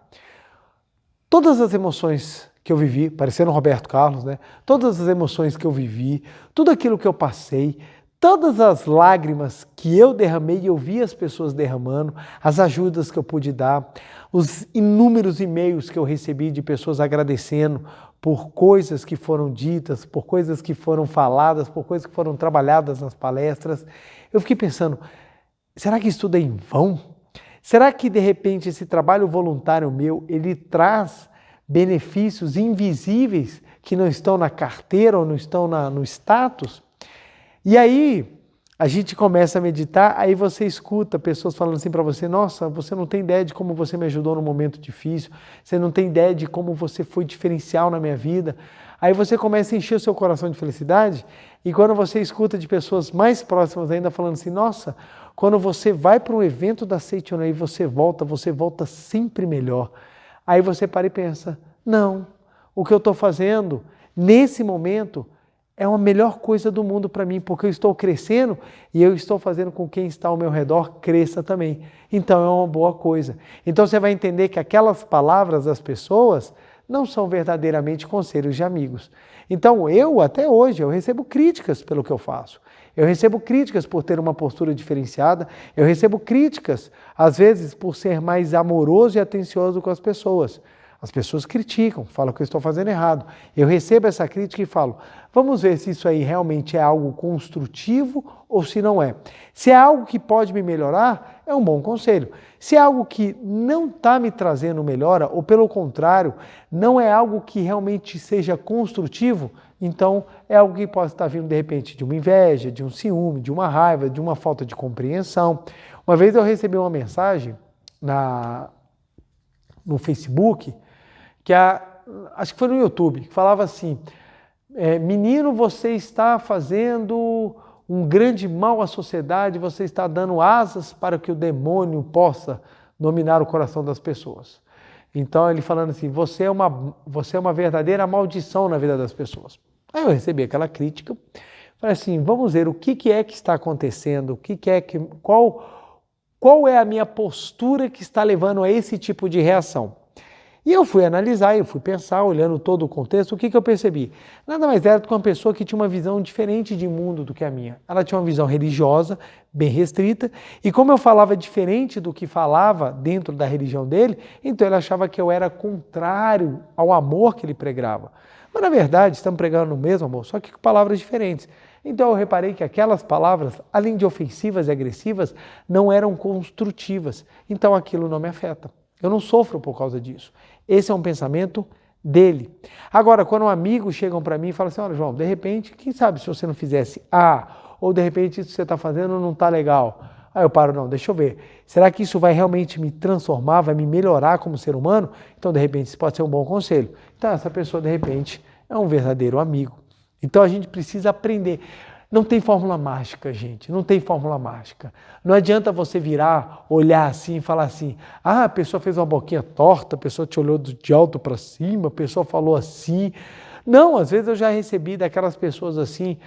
todas as emoções que eu vivi, parecendo Roberto Carlos, né? Todas as emoções que eu vivi, tudo aquilo que eu passei, todas as lágrimas que eu derramei e eu vi as pessoas derramando, as ajudas que eu pude dar, os inúmeros e-mails que eu recebi de pessoas agradecendo por coisas que foram ditas, por coisas que foram faladas, por coisas que foram trabalhadas nas palestras. Eu fiquei pensando, será que isso tudo é em vão? Será que de repente esse trabalho voluntário meu, ele traz benefícios invisíveis que não estão na carteira ou não estão no status? E aí a gente começa a meditar, aí você escuta pessoas falando assim para você, nossa, você não tem ideia de como você me ajudou num momento difícil, você não tem ideia de como você foi diferencial na minha vida. Aí você começa a encher o seu coração de felicidade e quando você escuta de pessoas mais próximas ainda falando assim, nossa, quando você vai para um evento da Seitonai e você volta sempre melhor. Aí você para e pensa, não, o que eu estou fazendo nesse momento é a melhor coisa do mundo para mim, porque eu estou crescendo e eu estou fazendo com que quem está ao meu redor cresça também. Então é uma boa coisa. Então você vai entender que aquelas palavras das pessoas não são verdadeiramente conselhos de amigos. Então até hoje, eu recebo críticas pelo que eu faço. Eu recebo críticas por ter uma postura diferenciada, eu recebo críticas, às vezes, por ser mais amoroso e atencioso com as pessoas. As pessoas criticam, falam que eu estou fazendo errado. Eu recebo essa crítica e falo, vamos ver se isso aí realmente é algo construtivo ou se não é. Se é algo que pode me melhorar, é um bom conselho. Se é algo que não está me trazendo melhora, ou pelo contrário, não é algo que realmente seja construtivo, então é algo que pode estar vindo de repente de uma inveja, de um ciúme, de uma raiva, de uma falta de compreensão. Uma vez eu recebi uma mensagem no Facebook, acho que foi no YouTube, que falava assim, menino, você está fazendo um grande mal à sociedade, você está dando asas para que o demônio possa dominar o coração das pessoas. Então ele falando assim, você é uma verdadeira maldição na vida das pessoas. Aí eu recebi aquela crítica, falei assim, vamos ver o que é que está acontecendo, qual é a minha postura que está levando a esse tipo de reação. E eu fui analisar, eu fui pensar, olhando todo o contexto, o que eu percebi? Nada mais era do que uma pessoa que tinha uma visão diferente de mundo do que a minha. Ela tinha uma visão religiosa, bem restrita, e como eu falava diferente do que falava dentro da religião dele, então ele achava que eu era contrário ao amor que ele pregava. Mas na verdade, estamos pregando o mesmo amor, só que com palavras diferentes. Então eu reparei que aquelas palavras, além de ofensivas e agressivas, não eram construtivas. Então aquilo não me afeta. Eu não sofro por causa disso. Esse é um pensamento dele. Agora, quando um amigo chegam para mim e falam assim, olha João, de repente, quem sabe se você não fizesse A, ou de repente isso que você está fazendo não está legal. Aí eu paro, não, deixa eu ver. Será que isso vai realmente me transformar, vai me melhorar como ser humano? Então, de repente, isso pode ser um bom conselho. Então, essa pessoa, de repente, é um verdadeiro amigo. Então, a gente precisa aprender. Não tem fórmula mágica, gente, não tem fórmula mágica. Não adianta você virar, olhar assim e falar assim, a pessoa fez uma boquinha torta, a pessoa te olhou de alto para cima, a pessoa falou assim. Não, às vezes eu já recebi daquelas pessoas assim,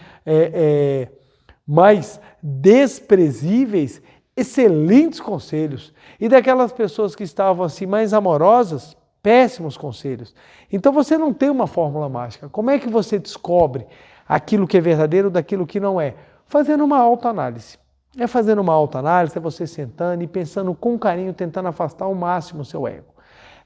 mais desprezíveis, excelentes conselhos. E daquelas pessoas que estavam assim mais amorosas, péssimos conselhos. Então você não tem uma fórmula mágica. Como é que você descobre aquilo que é verdadeiro daquilo que não é? Fazendo uma autoanálise. Fazendo uma autoanálise, é você sentando e pensando com carinho, tentando afastar ao máximo o seu ego.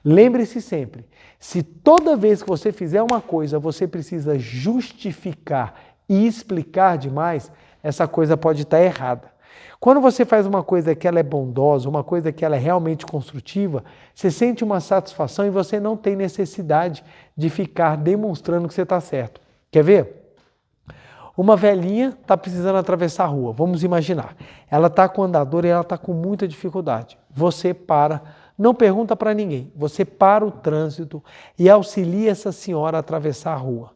Lembre-se sempre, se toda vez que você fizer uma coisa, você precisa justificar e explicar demais, essa coisa pode estar errada. Quando você faz uma coisa que ela é bondosa, uma coisa que ela é realmente construtiva, você sente uma satisfação e você não tem necessidade de ficar demonstrando que você está certo. Quer ver? Uma velhinha está precisando atravessar a rua, vamos imaginar. Ela está com andador e ela está com muita dificuldade. Você para, não pergunta para ninguém, você para o trânsito e auxilia essa senhora a atravessar a rua.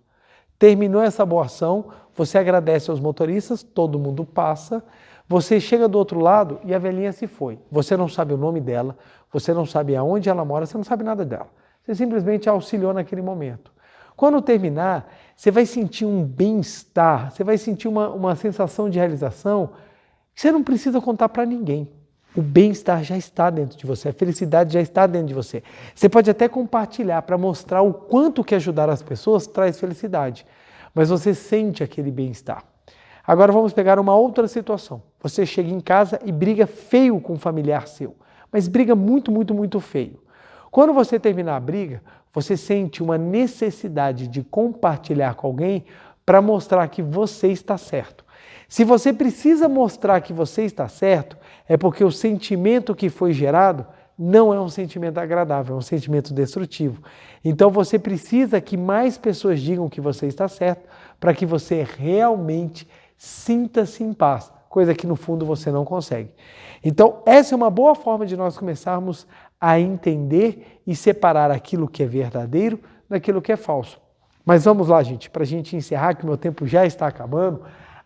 Terminou essa boa ação, você agradece aos motoristas, todo mundo passa, você chega do outro lado e a velhinha se foi. Você não sabe o nome dela, você não sabe aonde ela mora, você não sabe nada dela. Você simplesmente auxiliou naquele momento. Quando terminar, você vai sentir um bem-estar, você vai sentir uma sensação de realização que você não precisa contar para ninguém. O bem-estar já está dentro de você, a felicidade já está dentro de você. Você pode até compartilhar para mostrar o quanto que ajudar as pessoas traz felicidade, mas você sente aquele bem-estar. Agora vamos pegar uma outra situação. Você chega em casa e briga feio com um familiar seu, mas briga muito, muito, muito feio. Quando você terminar a briga, você sente uma necessidade de compartilhar com alguém para mostrar que você está certo. Se você precisa mostrar que você está certo, é porque o sentimento que foi gerado não é um sentimento agradável, é um sentimento destrutivo. Então você precisa que mais pessoas digam que você está certo para que você realmente sinta-se em paz, coisa que no fundo você não consegue. Então essa é uma boa forma de nós começarmos a entender e separar aquilo que é verdadeiro daquilo que é falso. Mas vamos lá, gente, para a gente encerrar, que o meu tempo já está acabando.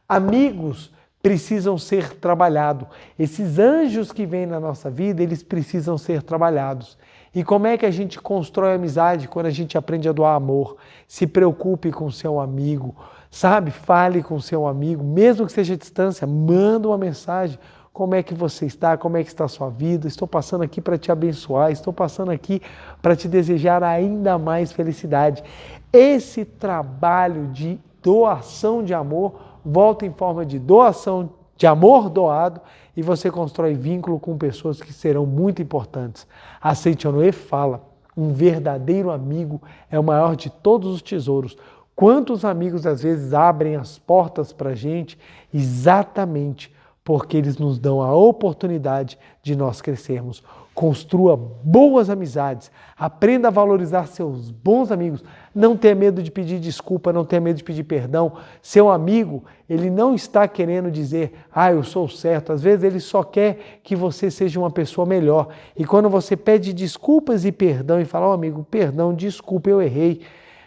Amigos precisam ser trabalhados. Esses anjos que vêm na nossa vida, eles precisam ser trabalhados. E como é que a gente constrói amizade quando a gente aprende a doar amor? Se preocupe com o seu amigo, sabe? Fale com o seu amigo, mesmo que seja à distância, manda uma mensagem. Como é que você está? Como é que está a sua vida? Estou passando aqui para te abençoar, estou passando aqui para te desejar ainda mais felicidade. Esse trabalho de doação de amor volta em forma de doação de amor doado e você constrói vínculo com pessoas que serão muito importantes. A Seitonê fala, um verdadeiro amigo é o maior de todos os tesouros. Quantos amigos às vezes abrem as portas para a gente exatamente porque eles nos dão a oportunidade de nós crescermos. Construa boas amizades, aprenda a valorizar seus bons amigos, não tenha medo de pedir desculpa, não tenha medo de pedir perdão. Seu amigo, ele não está querendo dizer, eu sou certo, às vezes ele só quer que você seja uma pessoa melhor. E quando você pede desculpas e perdão e fala, amigo, perdão, desculpa, eu errei,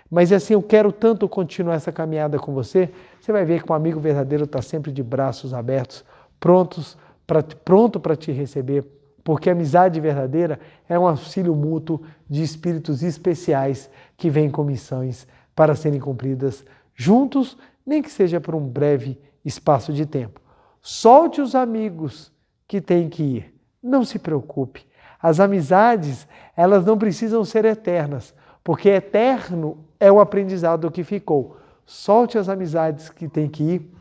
mas assim, eu quero tanto continuar essa caminhada com você, você vai ver que um amigo verdadeiro está sempre de braços abertos, pronto para te receber, porque a amizade verdadeira é um auxílio mútuo de espíritos especiais que vêm com missões para serem cumpridas juntos, nem que seja por um breve espaço de tempo. Solte os amigos que têm que ir, não se preocupe. As amizades, elas não precisam ser eternas, porque eterno é o aprendizado que ficou. Solte as amizades que têm que ir,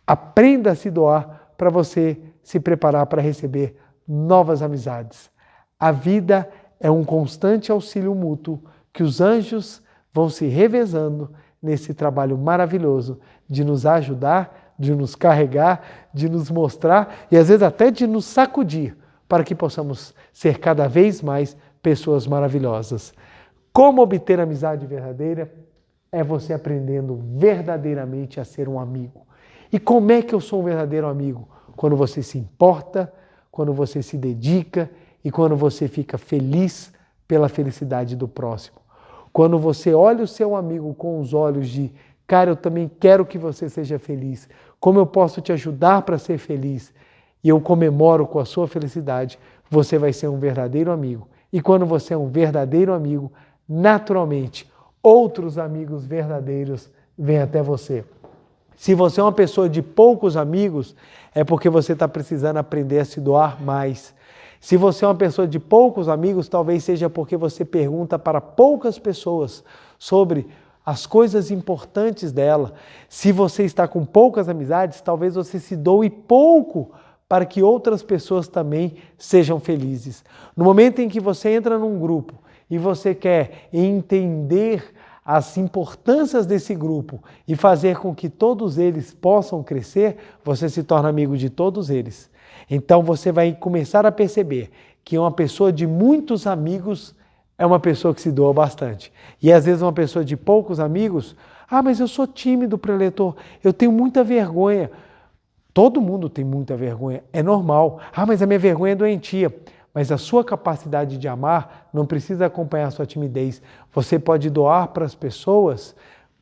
aprenda a se doar, para você se preparar para receber novas amizades. A vida é um constante auxílio mútuo que os anjos vão se revezando nesse trabalho maravilhoso de nos ajudar, de nos carregar, de nos mostrar e às vezes até de nos sacudir para que possamos ser cada vez mais pessoas maravilhosas. Como obter amizade verdadeira? É você aprendendo verdadeiramente a ser um amigo. E como é que eu sou um verdadeiro amigo? Quando você se importa, quando você se dedica e quando você fica feliz pela felicidade do próximo. Quando você olha o seu amigo com os olhos de, cara, eu também quero que você seja feliz. Como eu posso te ajudar para ser feliz? E eu comemoro com a sua felicidade, você vai ser um verdadeiro amigo. E quando você é um verdadeiro amigo, naturalmente, outros amigos verdadeiros vêm até você. Se você é uma pessoa de poucos amigos, é porque você está precisando aprender a se doar mais. Se você é uma pessoa de poucos amigos, talvez seja porque você pergunta para poucas pessoas sobre as coisas importantes dela. Se você está com poucas amizades, talvez você se doe pouco para que outras pessoas também sejam felizes. No momento em que você entra num grupo e você quer entender as importâncias desse grupo e fazer com que todos eles possam crescer, você se torna amigo de todos eles. Então você vai começar a perceber que uma pessoa de muitos amigos é uma pessoa que se doa bastante. E às vezes uma pessoa de poucos amigos, mas eu sou tímido, preletor, eu tenho muita vergonha. Todo mundo tem muita vergonha, é normal. Mas a minha vergonha é doentia. Mas a sua capacidade de amar não precisa acompanhar a sua timidez. Você pode doar para as pessoas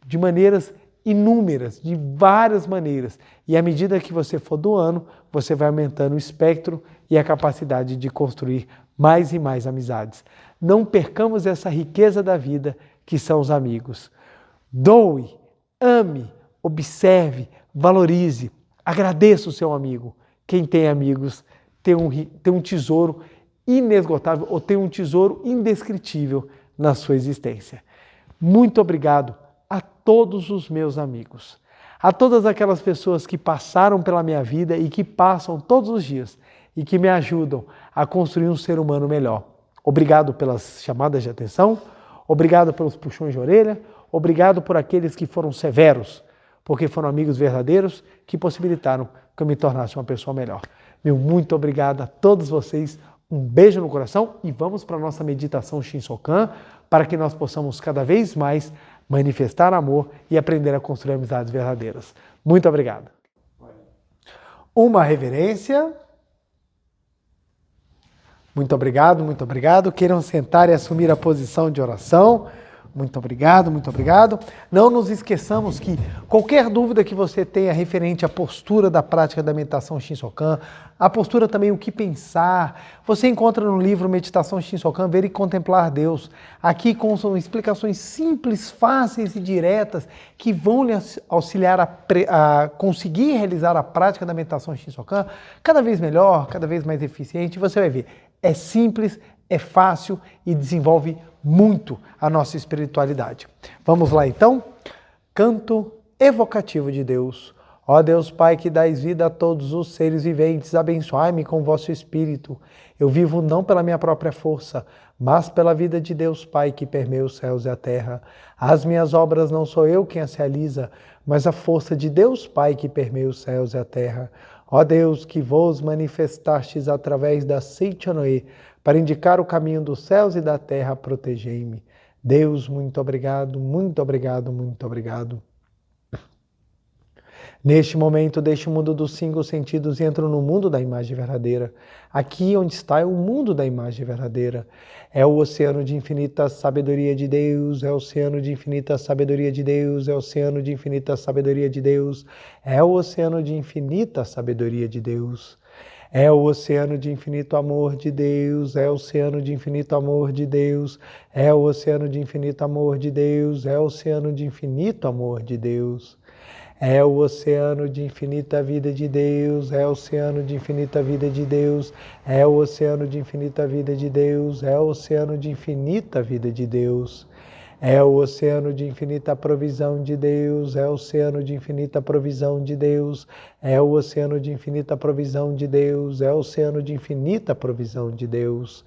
de maneiras inúmeras, de várias maneiras. E à medida que você for doando, você vai aumentando o espectro e a capacidade de construir mais e mais amizades. Não percamos essa riqueza da vida que são os amigos. Doe, ame, observe, valorize, agradeça o seu amigo. Quem tem amigos ter um tesouro inesgotável ou ter um tesouro indescritível na sua existência. Muito obrigado a todos os meus amigos, a todas aquelas pessoas que passaram pela minha vida e que passam todos os dias e que me ajudam a construir um ser humano melhor. Obrigado pelas chamadas de atenção, obrigado pelos puxões de orelha, obrigado por aqueles que foram severos, porque foram amigos verdadeiros que possibilitaram que eu me tornasse uma pessoa melhor. Meu muito obrigado a todos vocês, um beijo no coração e vamos para a nossa meditação Shinsokan para que nós possamos cada vez mais manifestar amor e aprender a construir amizades verdadeiras. Muito obrigado. Uma reverência. Muito obrigado, muito obrigado. Queiram sentar e assumir a posição de oração. Muito obrigado, muito obrigado. Não nos esqueçamos que qualquer dúvida que você tenha referente à postura da prática da meditação Shinsokan, a postura também o que pensar, você encontra no livro Meditação Shinsokan, Ver e Contemplar Deus. Aqui constam explicações simples, fáceis e diretas que vão lhe auxiliar a conseguir realizar a prática da meditação Shinsokan cada vez melhor, cada vez mais eficiente. Você vai ver, é simples, é fácil e desenvolve muito a nossa espiritualidade. Vamos lá então? Canto evocativo de Deus. Ó Deus Pai, que dais vida a todos os seres viventes, abençoai-me com vosso Espírito. Eu vivo não pela minha própria força, mas pela vida de Deus Pai, que permeia os céus e a terra. As minhas obras não sou eu quem as realiza, mas a força de Deus Pai, que permeia os céus e a terra. Ó Deus, que vos manifestastes através da Seichanoe, para indicar o caminho dos céus e da terra, protegei-me. Deus, muito obrigado, muito obrigado, muito obrigado. Neste momento, deixo o mundo dos 5 sentidos e entro no mundo da imagem verdadeira. Aqui onde está é o mundo da imagem verdadeira. É o oceano de infinita sabedoria de Deus, é o oceano de infinita sabedoria de Deus, é o oceano de infinita sabedoria de Deus, é o oceano de infinita sabedoria de Deus. É o oceano de infinito amor de Deus, é o oceano de infinito amor de Deus, é o oceano de infinito amor de Deus, é o oceano de infinito amor de Deus. É o oceano de infinita vida de Deus, é o oceano de infinita vida de Deus, é o oceano de infinita vida de Deus, é o oceano de infinita vida de Deus. É o oceano de infinita provisão de Deus, é o oceano de infinita provisão de Deus, é o oceano de infinita provisão de Deus, é o oceano de infinita provisão de Deus.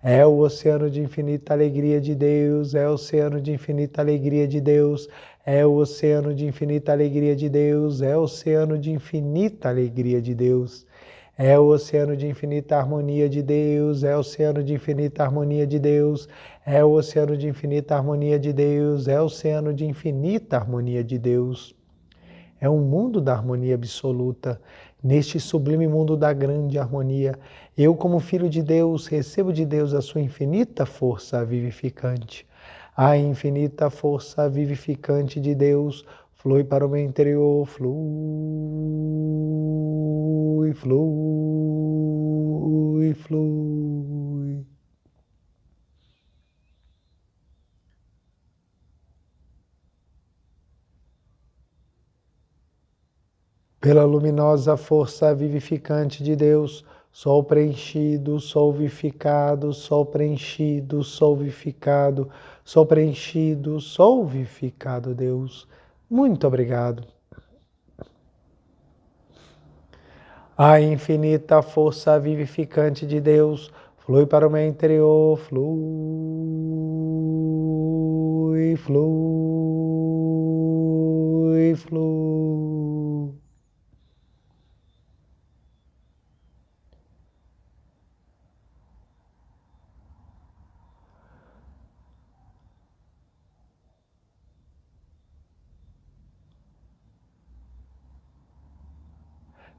É o oceano de infinita alegria de Deus, é o oceano de infinita alegria de Deus, é o oceano de infinita alegria de Deus, é o oceano de infinita alegria de Deus. É o oceano de infinita harmonia de Deus, é o oceano de infinita harmonia de Deus, é o oceano de infinita harmonia de Deus, é o oceano de infinita harmonia de Deus. É um mundo da harmonia absoluta, neste sublime mundo da grande harmonia. Eu, como filho de Deus, recebo de Deus a sua infinita força vivificante. A infinita força vivificante de Deus flui para o meu interior, flui, flui, flui. Pela luminosa força vivificante de Deus, sou preenchido, sou vivificado, sou preenchido, sou vivificado, sou preenchido, sou vivificado, Deus. Muito obrigado. A infinita força vivificante de Deus flui para o meu interior, flui, flui, flui.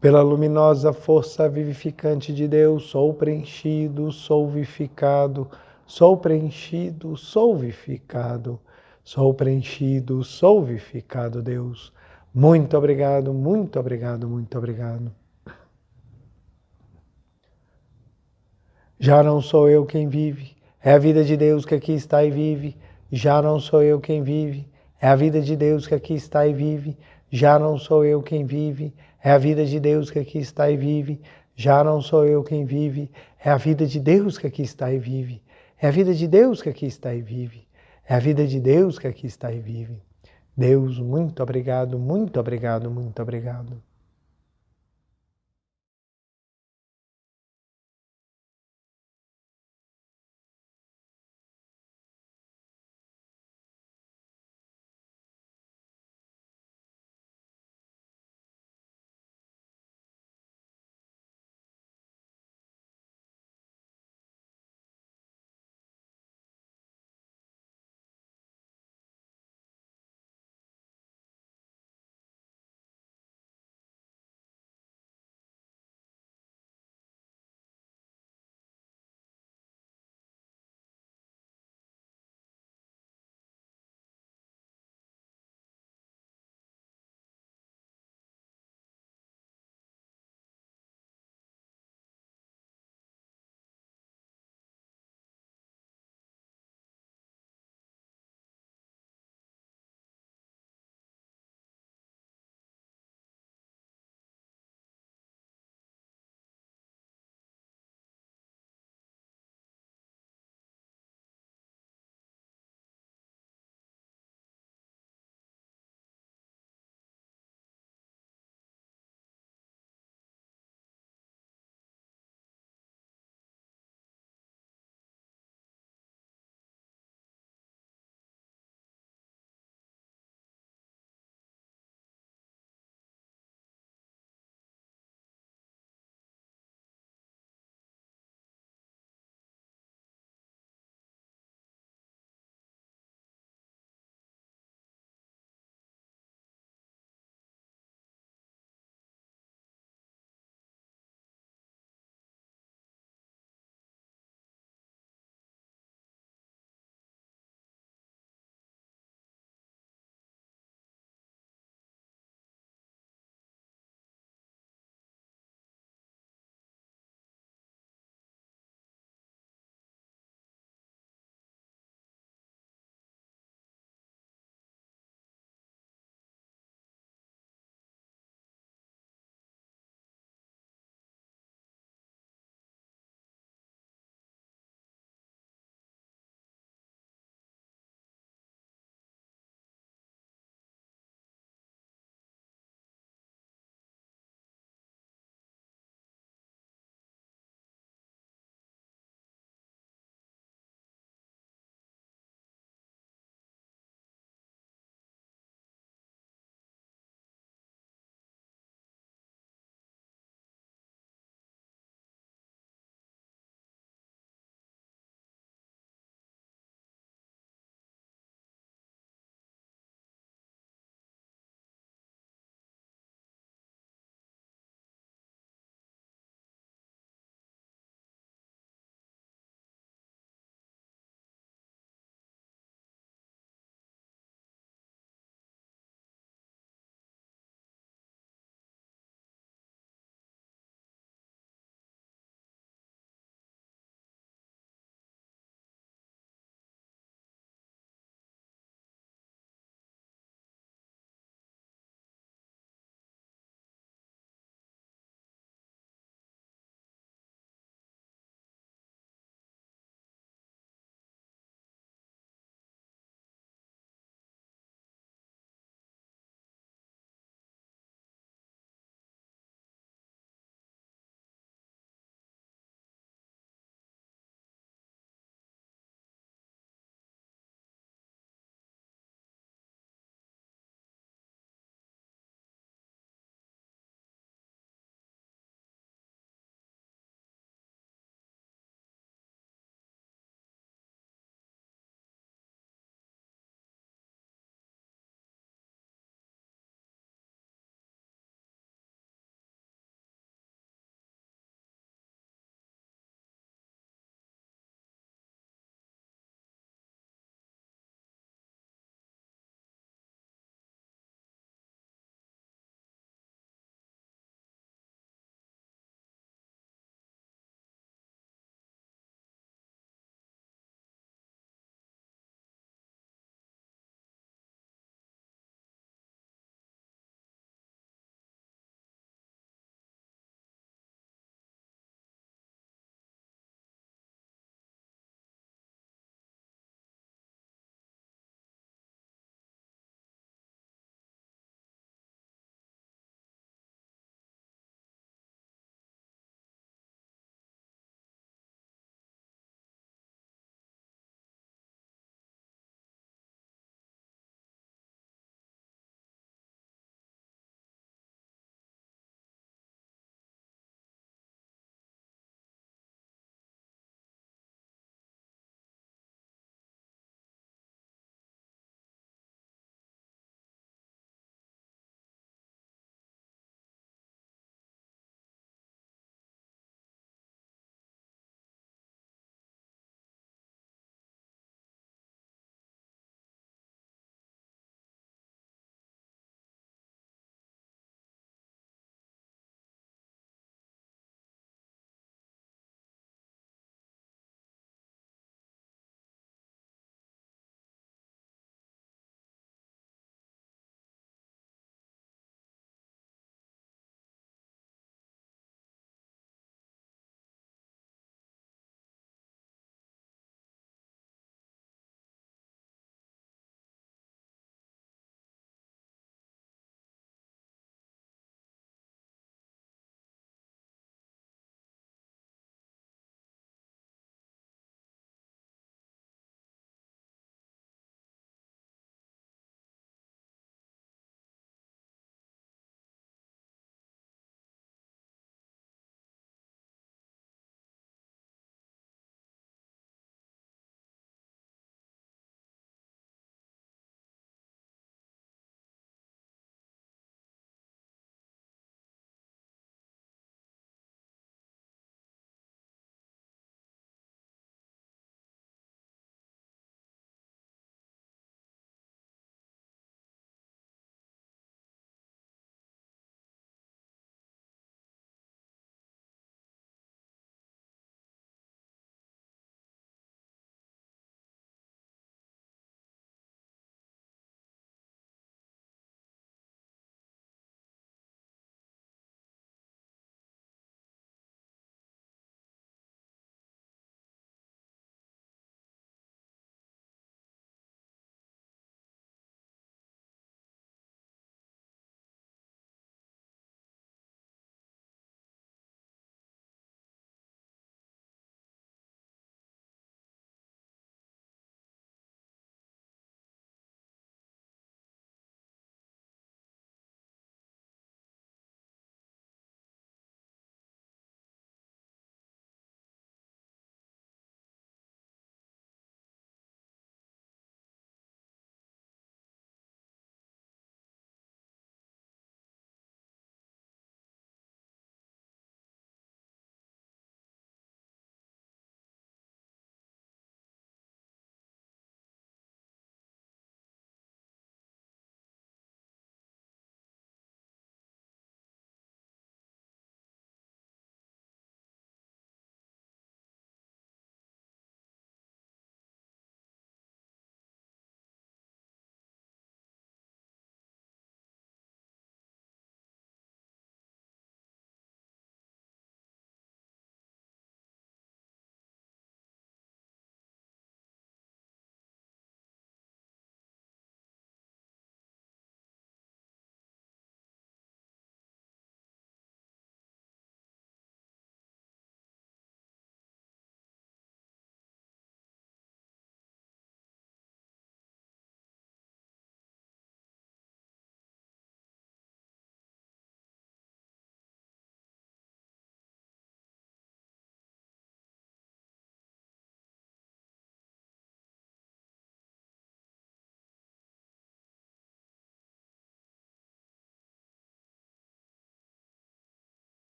Pela luminosa força vivificante de Deus, sou preenchido, sou vivificado, sou preenchido, sou vivificado, sou preenchido, sou vivificado, Deus. Muito obrigado, muito obrigado, muito obrigado. Já não sou eu quem vive, é a vida de Deus que aqui está e vive. Já não sou eu quem vive, é a vida de Deus que aqui está e vive. Já não sou eu quem vive, é a vida de Deus que aqui está e vive. Já não sou eu quem vive, é a vida de Deus que aqui está e vive. É a vida de Deus que aqui está e vive. É a vida de Deus que aqui está e vive. Deus, muito obrigado, muito obrigado, muito obrigado.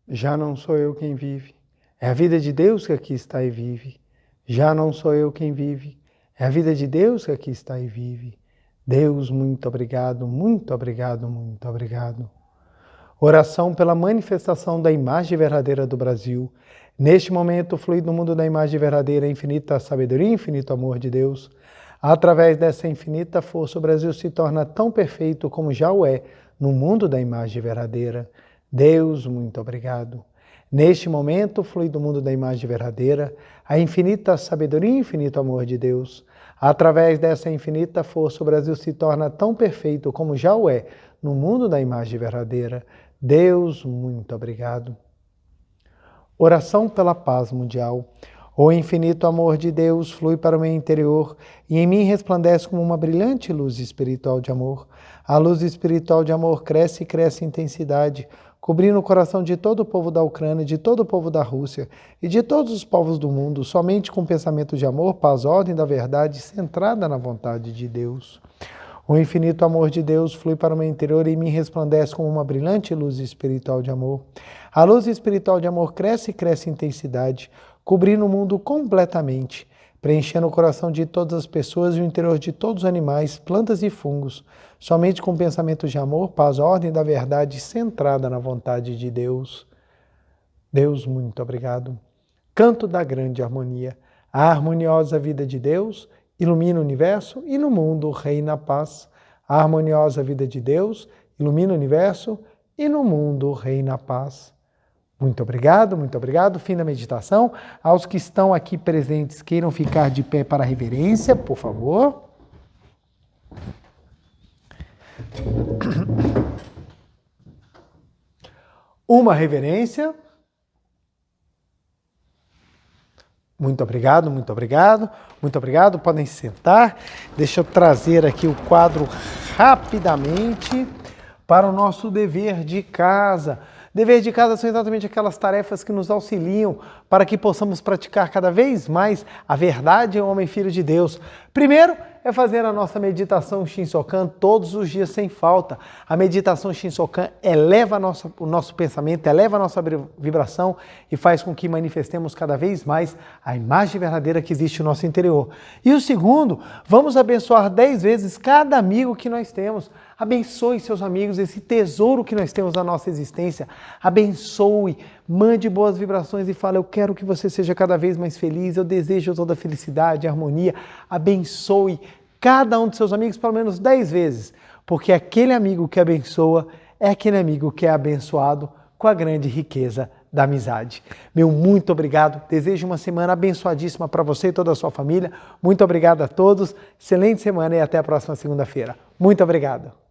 Já não sou eu quem vive, é a vida de Deus que aqui está e vive. Já não sou eu quem vive, é a vida de Deus que aqui está e vive. Deus, muito obrigado, muito obrigado, muito obrigado. Oração pela manifestação da imagem verdadeira do Brasil. Neste momento, flui do mundo da imagem verdadeira a infinita sabedoria e infinito amor de Deus. Através dessa infinita força, o Brasil se torna tão perfeito como já o é no mundo da imagem verdadeira. Deus, muito obrigado. Neste momento, flui do mundo da imagem verdadeira a infinita sabedoria e infinito amor de Deus. Através dessa infinita força, o Brasil se torna tão perfeito como já o é no mundo da imagem verdadeira. Deus, muito obrigado. Oração pela paz mundial. O infinito amor de Deus flui para o meu interior e em mim resplandece como uma brilhante luz espiritual de amor. A luz espiritual de amor cresce e cresce em intensidade, cobrindo o coração de todo o povo da Ucrânia, de todo o povo da Rússia e de todos os povos do mundo, somente com pensamento de amor, paz, ordem da verdade, centrada na vontade de Deus. O infinito amor de Deus flui para o meu interior e em mim resplandece como uma brilhante luz espiritual de amor. A luz espiritual de amor cresce e cresce em intensidade, cobrindo o mundo completamente, preenchendo o coração de todas as pessoas e o interior de todos os animais, plantas e fungos, somente com pensamentos de amor, paz, ordem da verdade, centrada na vontade de Deus. Deus, muito obrigado. Canto da grande harmonia. A harmoniosa vida de Deus ilumina o universo e no mundo reina a paz. A harmoniosa vida de Deus ilumina o universo e no mundo reina a paz. Muito obrigado, muito obrigado. Fim da meditação. Aos que estão aqui presentes, queiram ficar de pé para a reverência, por favor. Uma reverência. Muito obrigado, muito obrigado, muito obrigado. Podem se sentar. Deixa eu trazer aqui o quadro rapidamente para o nosso dever de casa. Dever de casa são exatamente aquelas tarefas que nos auxiliam para que possamos praticar cada vez mais a verdade em homem e filho de Deus. Primeiro é fazer a nossa meditação Shinsokan todos os dias sem falta. A meditação Shinsokan eleva o nosso pensamento, eleva a nossa vibração e faz com que manifestemos cada vez mais a imagem verdadeira que existe no nosso interior. E o segundo, vamos abençoar 10 vezes cada amigo que nós temos. Abençoe seus amigos, esse tesouro que nós temos na nossa existência. Abençoe, mande boas vibrações e fale, eu quero que você seja cada vez mais feliz, eu desejo toda a felicidade, harmonia. Abençoe cada um de seus amigos pelo menos 10 vezes, porque aquele amigo que abençoa é aquele amigo que é abençoado com a grande riqueza da amizade. Meu muito obrigado, desejo uma semana abençoadíssima para você e toda a sua família. Muito obrigado a todos, excelente semana e até a próxima segunda-feira. Muito obrigado.